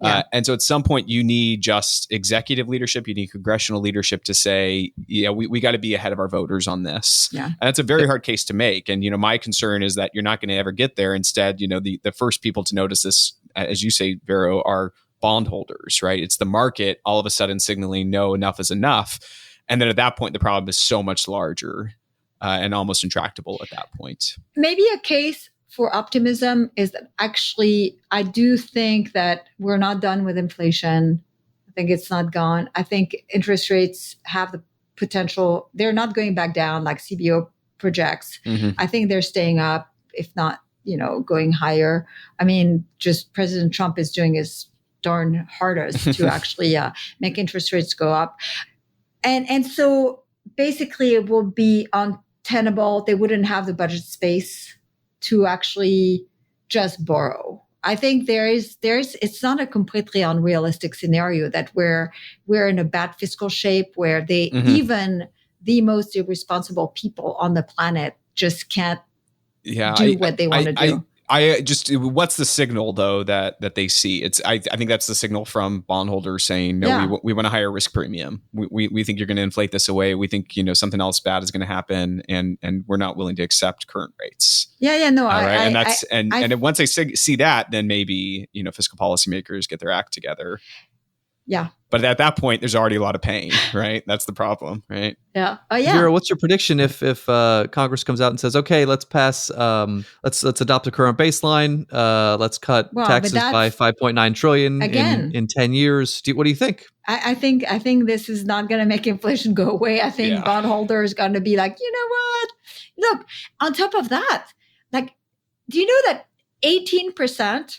Yeah. And so at some point you need just executive leadership, you need congressional leadership to say, we got to be ahead of our voters on this. Yeah. And that's a very hard case to make. And, my concern is that you're not going to ever get there. Instead, the first people to notice this, as you say, Vero, are bondholders, right? It's the market all of a sudden signaling no, enough is enough. And then at that point, the problem is so much larger and almost intractable at that point. Maybe a case for optimism is that actually, I do think that we're not done with inflation. I think it's not gone. I think interest rates have the potential. They're not going back down like CBO projects. I think they're staying up, if not, going higher. I mean, just President Trump is doing his darn hardest to actually make interest rates go up. And so basically it will be untenable. They wouldn't have the budget space to actually just borrow. I think it's not a completely unrealistic scenario that we're in a bad fiscal shape where even the most irresponsible people on the planet just can't do what they want to do. What's the signal though that they see? I think that's the signal from bondholders saying, no, we want a higher risk premium. We think you're going to inflate this away. We think, something else bad is going to happen and we're not willing to accept current rates. And once they see that, then maybe, fiscal policymakers get their act together. Yeah. But at that point, there's already a lot of pain, right? That's the problem, right? Yeah. Oh, yeah. Vero, what's your prediction if Congress comes out and says, okay, let's pass, let's adopt a current baseline, let's cut taxes by 5.9 trillion in 10 years? What do you think? I think this is not going to make inflation go away. I think bondholders going to be like, you know what? Look, on top of that, like, do you know that 18%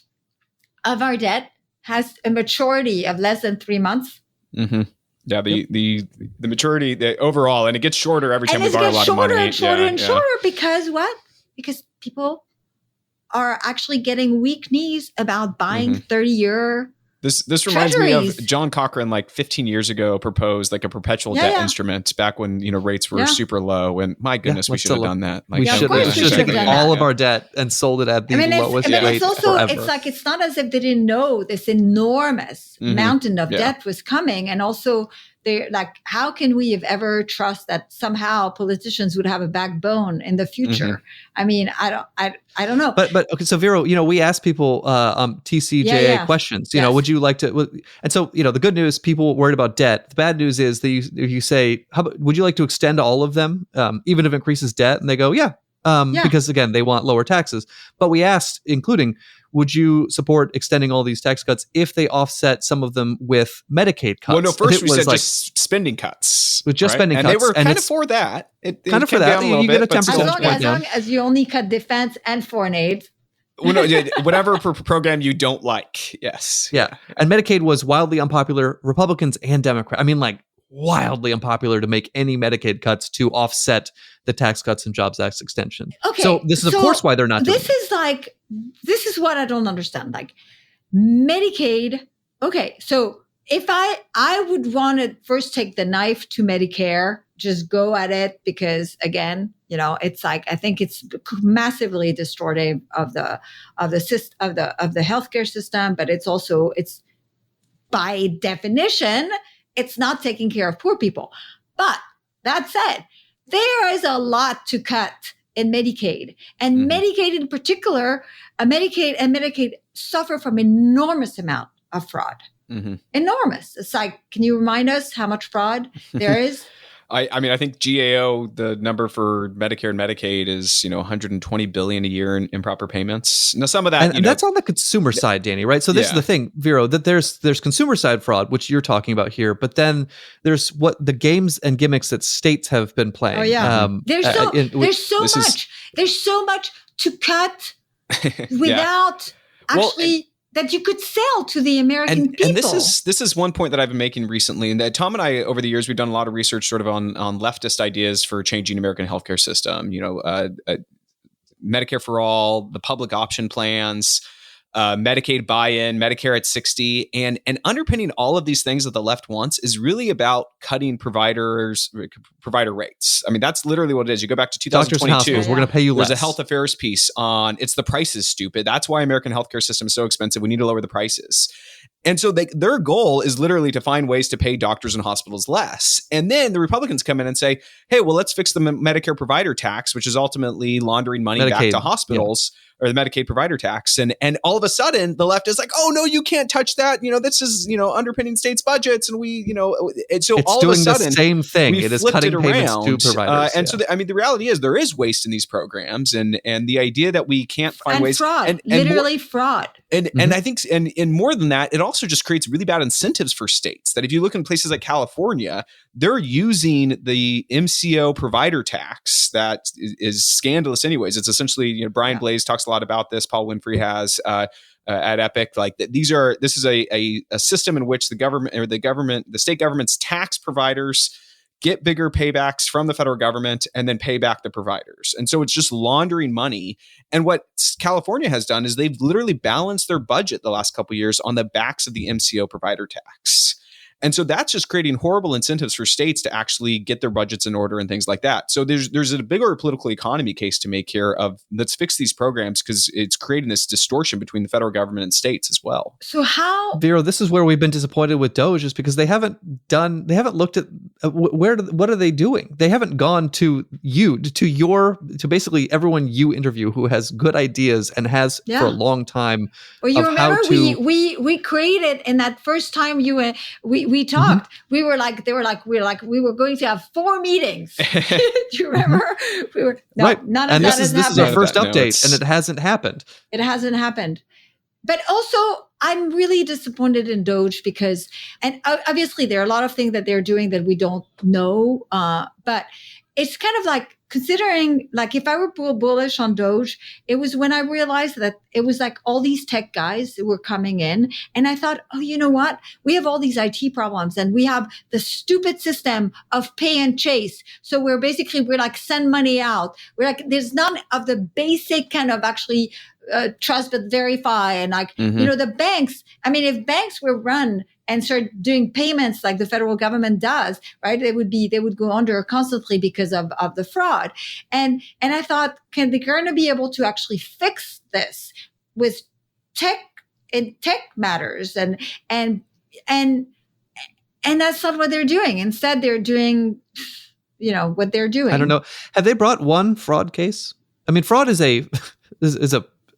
of our debt has a maturity of less than 3 months? Yeah, the maturity, the overall, and it gets shorter every time we borrow a lot of money. And shorter and shorter because what? Because people are actually getting weak knees about buying 30-year This reminds me of John Cochrane, like 15 years ago, proposed like a perpetual debt instrument back when rates were super low. And my goodness, we should have done that. Like, we should have taken all of our debt and sold it at the lowest rate it's also forever. It's like it's not as if they didn't know this enormous mountain of debt was coming, and also they're like, how can we have ever trust that somehow politicians would have a backbone in the future? I mean, I don't know. But okay, so Vero, we ask people TCJA questions. Would you like to? And so the good news, people worried about debt. The bad news is that you say, would you like to extend all of them, even if it increases debt? And they go, because again, they want lower taxes. But we asked, including, would you support extending all these tax cuts if they offset some of them with Medicaid cuts? Well, no, first we said just spending cuts. With just spending cuts. And they were kind of for that. You get a 10% as long as you only cut defense and foreign aid. Whatever program you don't like. Yes. Yeah. And Medicaid was wildly unpopular, Republicans and Democrats. I mean, like, wildly unpopular to make any Medicaid cuts to offset the Tax Cuts and Jobs Act extension. Okay, so this is of course why they're not doing it. This is what I don't understand. Like Medicaid. Okay, so if I would want to first take the knife to Medicare, just go at it because again, it's like I think it's massively distortive of the healthcare system, but it's by definition it's not taking care of poor people. But that said, there is a lot to cut in Medicaid. And Medicaid in particular, Medicaid suffer from enormous amount of fraud. Enormous. It's like, can you remind us how much fraud there is? I mean, I think GAO, the number for Medicare and Medicaid is, 120 billion a year in improper payments. Now, some of that, and that's on the consumer side, Danny, right? So this is the thing, Vero, that there's consumer side fraud, which you're talking about here, but then there's what the games and gimmicks that states have been playing. Oh yeah, there's so much to cut without actually. That you could sell to the American people. And this is one point that I've been making recently. And Tom and I, over the years, we've done a lot of research sort of on leftist ideas for changing the American healthcare system. Medicare for all, the public option plans, Medicaid buy-in, Medicare at 60, and underpinning all of these things that the left wants is really about cutting provider rates. I mean, that's literally what it is. You go back to 2022. Doctors and hospitals, we're going to pay you less. There's a health affairs piece on it's the price is stupid. That's why American healthcare system is so expensive. We need to lower the prices. And so their goal is literally to find ways to pay doctors and hospitals less. And then the Republicans come in and say, hey, well, let's fix the Medicare provider tax, which is ultimately laundering money back to hospitals. Yeah. Or the Medicaid provider tax. And all of a sudden the left is like, oh no, you can't touch that. This is, underpinning states' budgets. And we, and so it's all doing of a sudden the same thing. It is cutting payments to providers. And so, the reality is there is waste in these programs. And the idea that we can't find ways. Fraud, and literally fraud. And I think, and more than that, it also just creates really bad incentives for states. That if you look in places like California, they're using the MCO provider tax that is scandalous anyways. It's essentially, Brian Blaze talks a lot about this. Paul Winfrey has at Epic. Like this is a system in which the state government's tax providers get bigger paybacks from the federal government and then pay back the providers. And so it's just laundering money. And what California has done is they've literally balanced their budget the last couple of years on the backs of the MCO provider tax. And so that's just creating horrible incentives for states to actually get their budgets in order and things like that. So there's a bigger political economy case to make here of let's fix these programs, because it's creating this distortion between the federal government and states as well. So how, Vero, this is where we've been disappointed with Doge, is because they haven't looked at what are they doing? They haven't gone to basically everyone you interview who has good ideas and has for a long time. Well, you remember we created in that first time we talked. We were going to have 4 meetings. Do you remember? Right. None of and that this has is our happened. first update, and it hasn't happened. It hasn't happened. But also, I'm really disappointed in Doge because, and obviously there are a lot of things that they're doing that we don't know. But it's kind of like, considering, like, if I were bullish on Doge, it was when I realized that it was like all these tech guys who were coming in. And I thought, oh, you know what? We have all these IT problems and we have the stupid system of pay and chase. So we're like, send money out. We're like, there's none of the basic kind of actually trust but verify. And like, the banks, I mean, if banks were run and start doing payments like the federal government does, right? They would go under constantly because of the fraud. And I thought, they're going to be able to actually fix this with tech matters and that's not what they're doing. Instead, they're doing, what they're doing. I don't know. Have they brought one fraud case? I mean, fraud is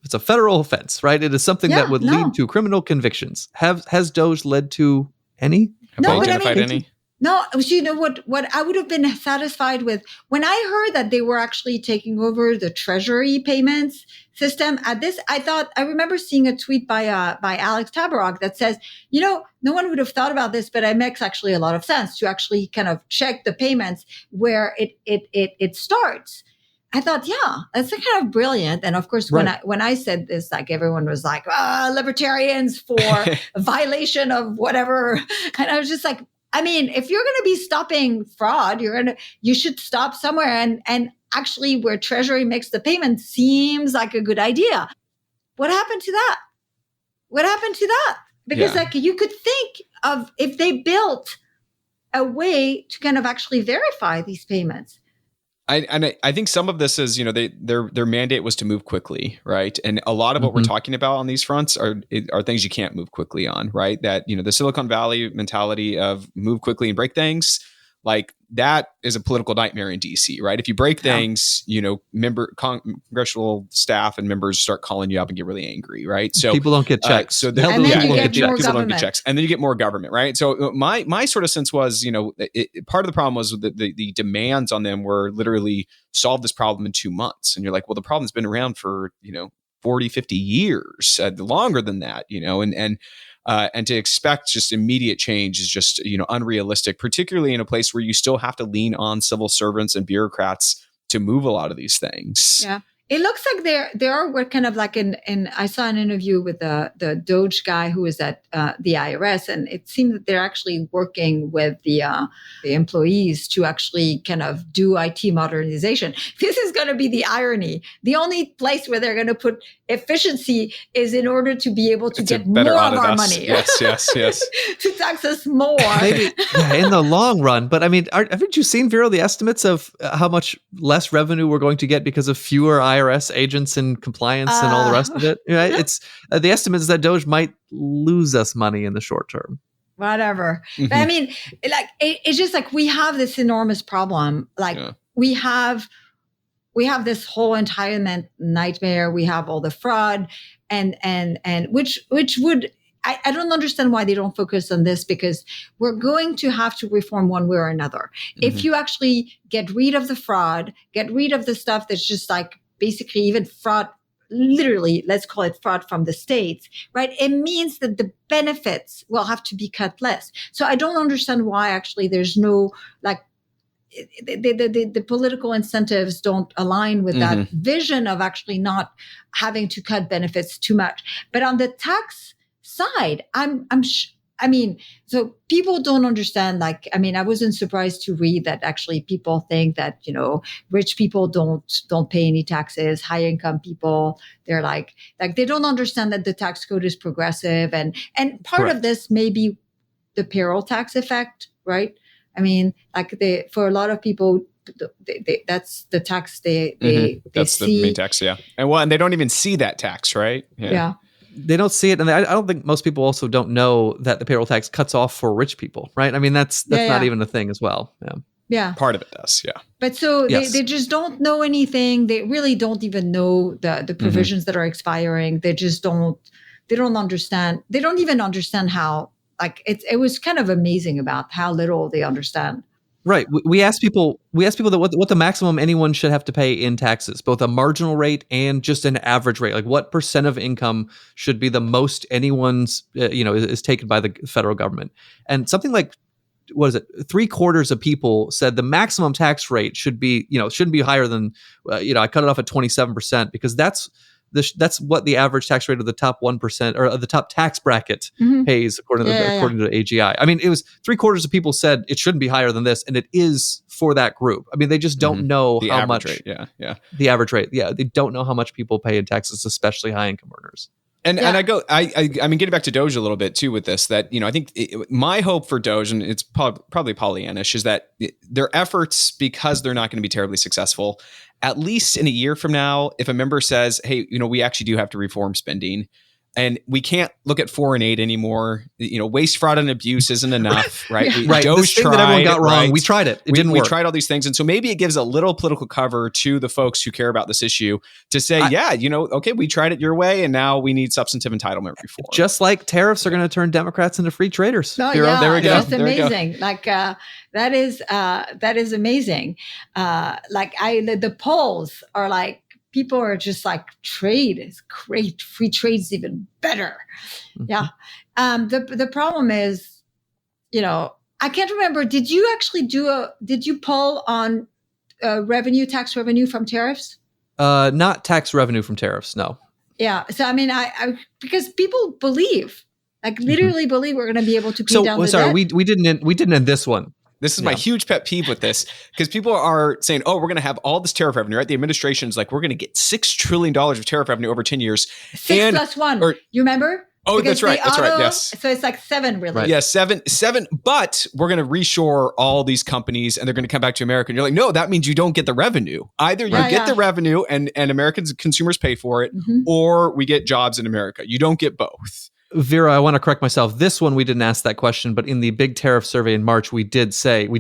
it's a federal offense, right? It is something that would lead to criminal convictions. Has Doge led to any? Have they identified any? No, you know what I would have been satisfied with when I heard that they were actually taking over the treasury payments system. I remember seeing a tweet by Alex Tabarrok that says, no one would have thought about this, but it makes actually a lot of sense to actually kind of check the payments where it starts. I thought, that's kind of brilliant. And of course, when I said this, like everyone was like, libertarians for a violation of whatever. And I was just like, I mean, if you're going to be stopping fraud, you should stop somewhere. And actually where Treasury makes the payment seems like a good idea. What happened to that? Because like you could think of if they built a way to kind of actually verify these payments. I think some of this is, their mandate was to move quickly, right? And a lot of what we're talking about on these fronts are things you can't move quickly on, right? That, the Silicon Valley mentality of move quickly and break things, like that is a political nightmare in DC, right? If you break things, congressional staff and members start calling you up and get really angry, right? So people don't get checks. So and then you get more people government. don't get checks, and then you get more government, right? So my sort of sense was, part of the problem was the demands on them were literally solve this problem in 2 months, and you're like, well, the problem's been around for 40, 50 years, longer than that, and to expect just immediate change is just, unrealistic, particularly in a place where you still have to lean on civil servants and bureaucrats to move a lot of these things. Yeah. It looks like there are kind of like I saw an interview with the Doge guy who was at the IRS, and it seemed that they're actually working with the employees to actually kind of do IT modernization. This is going to be the irony. The only place where they're going to put efficiency is in order to be able to get more of our money. Yes. To tax us more. Maybe in the long run. But I mean, haven't you seen, Vero, the estimates of how much less revenue we're going to get because of fewer IRS agents and compliance and all the rest of it? Right? It's the estimate is that Doge might lose us money in the short term. Whatever. But I mean, like it's just like we have this enormous problem. Like we have this whole entitlement nightmare. We have all the fraud and which would, I don't understand why they don't focus on this, because we're going to have to reform one way or another. If you actually get rid of the fraud, get rid of the stuff that's just like basically even fraud, literally, let's call it fraud from the states, right? It means that the benefits will have to be cut less. So I don't understand why actually there's no, like, the political incentives don't align with that vision of actually not having to cut benefits too much. But on the tax side, I mean, so people don't understand, like, I mean, I wasn't surprised to read that actually people think that, you know, rich people don't pay any taxes, high income people, they're like they don't understand that the tax code is progressive. And part of this may be the payroll tax effect, right? I mean, like for a lot of people, that's the tax they that's see. the main tax, yeah. And they don't even see that tax, right? Yeah. They don't see it, and I don't think most people also don't know that the payroll tax cuts off for rich people, right? I mean, that's not even a thing as well. Yeah. Part of it does, yeah. But so they just don't know anything. They really don't even know the provisions that are expiring. They just don't understand. They don't even understand how, like, it was kind of amazing about how little they understand. Right. We asked people that what the maximum anyone should have to pay in taxes, both a marginal rate and just an average rate. Like, what percent of income should be the most anyone's, is taken by the federal government? And something like, what is it? 3/4 of people said the maximum tax rate should be, shouldn't be higher than, I cut it off at 27% because that's what the average tax rate of the top 1% or the top tax bracket pays according to AGI. I mean, it was 3/4 of people said it shouldn't be higher than this, and it is for that group. I mean, they just don't know how much rate. Yeah. The average rate. Yeah, they don't know how much people pay in taxes, especially high income earners. And I mean, getting back to Doge a little bit too with this, that, I think my hope for Doge, and it's probably Pollyannish, is that their efforts, because they're not going to be terribly successful, at least in a year from now, if a member says, hey, we actually do have to reform spending, and we can't look at foreign aid anymore. Waste, fraud, and abuse isn't enough, right? Right. This thing that everyone got wrong, we tried it. It didn't work. We tried all these things. And so maybe it gives a little political cover to the folks who care about this issue to say, okay, we tried it your way, and now we need substantive entitlement reform. Just like tariffs are going to turn Democrats into free traders. Oh, Vero, yeah, there we go. That's amazing. Like, that is amazing. The polls are like, people are just like, trade is great. Free trade is even better. Yeah. The problem is, I can't remember. Did you actually did you poll on tax revenue from tariffs? Not tax revenue from tariffs. No. Yeah. So, I mean, I because people believe, like, literally believe we're going to be able to pay down the debt. We didn't end this one. This is my huge pet peeve with this, because people are saying, oh, we're going to have all this tariff revenue, right? The administration's like, we're going to get $6 trillion of tariff revenue over 10 years. 6 plus 1. You remember? Oh, because that's right. Yes. So it's like 7, really. Right. Yeah, 7. But we're going to reshore all these companies, and they're going to come back to America. And you're like, no, that means you don't get the revenue. Either you get the revenue and Americans, consumers pay for it, or we get jobs in America. You don't get both. Vera, I want to correct myself. This one we didn't ask that question, but in the big tariff survey in March, we did say, do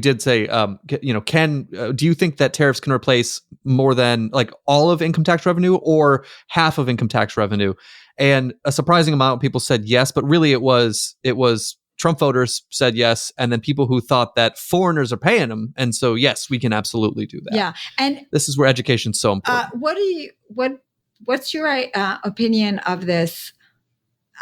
you think that tariffs can replace more than like all of income tax revenue or half of income tax revenue? And a surprising amount of people said yes, but really it was Trump voters said yes, and then people who thought that foreigners are paying them, and so yes, we can absolutely do that. Yeah, and this is where education's so important. What's your opinion of this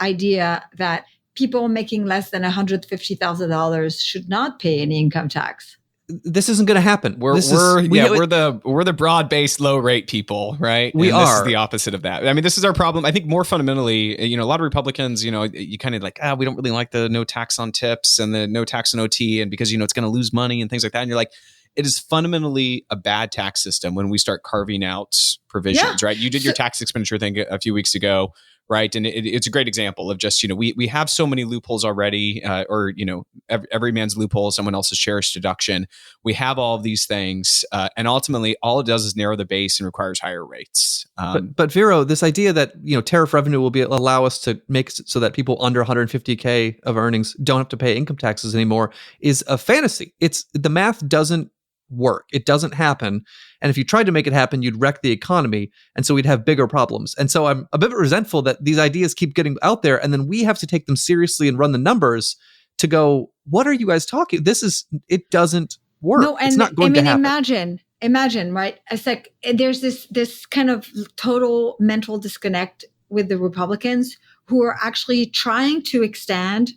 idea that people making less than $150,000 should not pay any income tax? This isn't going to happen. We're the broad-based, low-rate people, right? This is the opposite of that. I mean, this is our problem. I think more fundamentally, a lot of Republicans, you kind of like, we don't really like the no tax on tips and the no tax on OT, and because it's going to lose money and things like that. And you're like, it is fundamentally a bad tax system when we start carving out provisions, right? You did your tax expenditure thing a few weeks ago, right? And it's a great example of just, we have so many loopholes already, every man's loophole, someone else's cherished deduction. We have all of these things. And ultimately, all it does is narrow the base and requires higher rates. But Vero, this idea that, tariff revenue will allow us to make so that people under 150K of earnings don't have to pay income taxes anymore is a fantasy. The math doesn't work. It doesn't happen. And if you tried to make it happen, you'd wreck the economy. And so we'd have bigger problems. And so I'm a bit resentful that these ideas keep getting out there. And then we have to take them seriously and run the numbers to go, what are you guys talking? It doesn't work. No, and it's not going to happen. Imagine imagine, right? It's like there's this kind of total mental disconnect with the Republicans who are actually trying to extend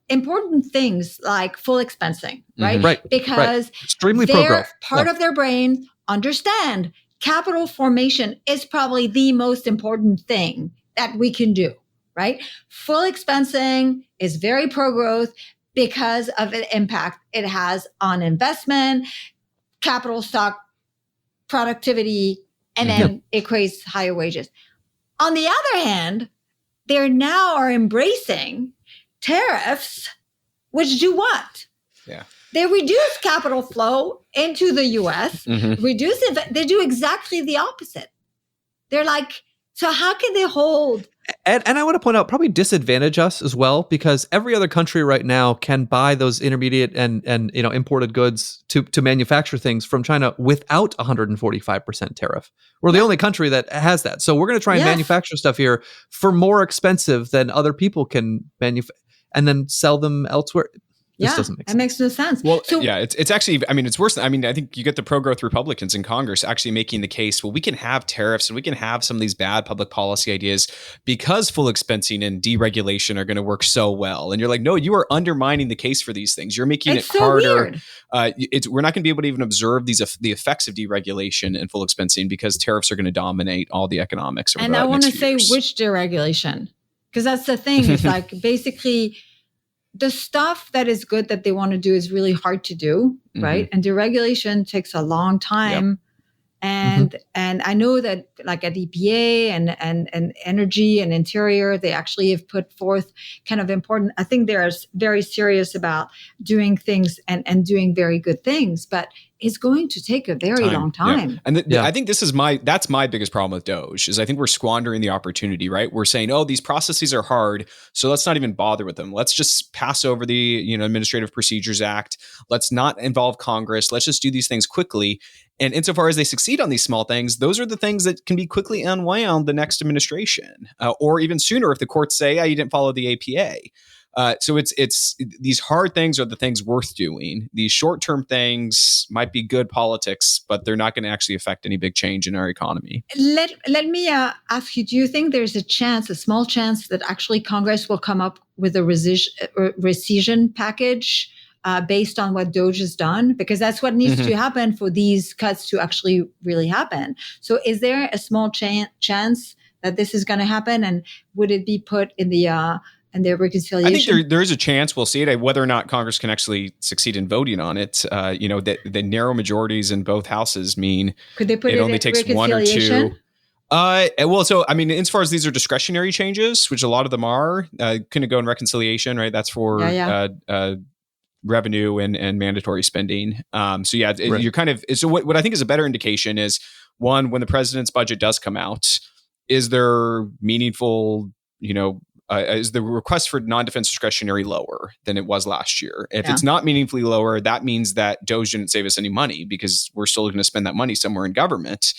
important things like full expensing, right? Right. Because Extremely their pro-growth. part of their brain understand capital formation is probably the most important thing that we can do, right? Full expensing is very pro-growth because of the impact it has on investment, capital stock productivity, and then it creates higher wages. On the other hand, they now are embracing tariffs, which do what? Yeah. They reduce capital flow into the US, reduce it. They do exactly the opposite. They're like, so how can they hold? And I want to point out, probably disadvantage us as well, because every other country right now can buy those intermediate and imported goods to manufacture things from China without 145% tariff. We're the only country that has that. So we're going to try and manufacture stuff here for more expensive than other people can manufacture and then sell them elsewhere. This doesn't make sense. It makes no sense. Well, it's actually, I mean, it's worse. I think you get the pro-growth Republicans in Congress actually making the case, well, we can have tariffs and we can have some of these bad public policy ideas because full expensing and deregulation are going to work so well. And you're like, no, you are undermining the case for these things. You're making it so harder. Weird. We're not going to be able to even observe the effects of deregulation and full expensing because tariffs are going to dominate all the economics. And I want to say which deregulation, because that's the thing. It's like basically the stuff that is good that they want to do is really hard to do, right? And deregulation takes a long time. And I know that like at EPA and energy and interior, they actually have put forth kind of important, I think they're very serious about doing things and doing very good things, but it's going to take a very long time. Yeah. And I think that's my biggest problem with Doge is I think we're squandering the opportunity, right? We're saying, oh, these processes are hard, so let's not even bother with them. Let's just pass over the Administrative Procedures Act. Let's not involve Congress. Let's just do these things quickly. And insofar as they succeed on these small things, those are the things that can be quickly unwound the next administration, or even sooner if the courts say, you didn't follow the APA. So it's these hard things are the things worth doing. These short-term things might be good politics, but they're not going to actually affect any big change in our economy. Let me ask you, do you think there's a small chance that actually Congress will come up with a rescission package based on what Doge has done? Because that's what needs to happen for these cuts to actually really happen. So is there a small chance that this is going to happen? And would it be put in the reconciliation? I think there is a chance we'll see it. Whether or not Congress can actually succeed in voting on it, that the narrow majorities in both houses mean could they put it only takes one or two. So I mean, as far as these are discretionary changes, which a lot of them are, couldn't go in reconciliation, right? That's for revenue and mandatory spending. You're kind of, so what I think is a better indication is, one, when the president's budget does come out, is there meaningful, is the request for non-defense discretionary lower than it was last year? If it's not meaningfully lower, that means that Doge didn't save us any money because we're still going to spend that money somewhere in government.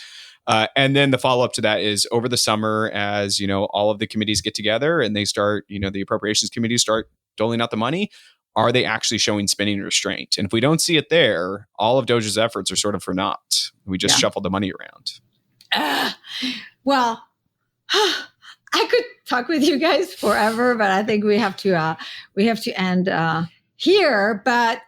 And then the follow-up to that is over the summer, as all of the committees get together and they start, the appropriations committees start doling out the money. Are they actually showing spending restraint? And if we don't see it there, all of Doge's efforts are sort of for naught. We just shuffled the money around. Well, I could talk with you guys forever, but I think we have to end here. But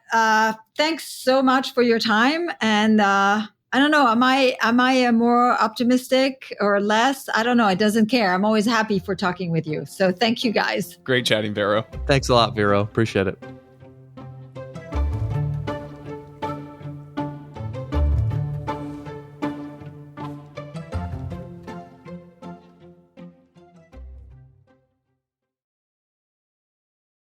thanks so much for your time. And I don't know, am I more optimistic or less? I don't know. It doesn't care. I'm always happy for talking with you. So thank you guys. Great chatting, Vero. Thanks a lot, Vero. Appreciate it.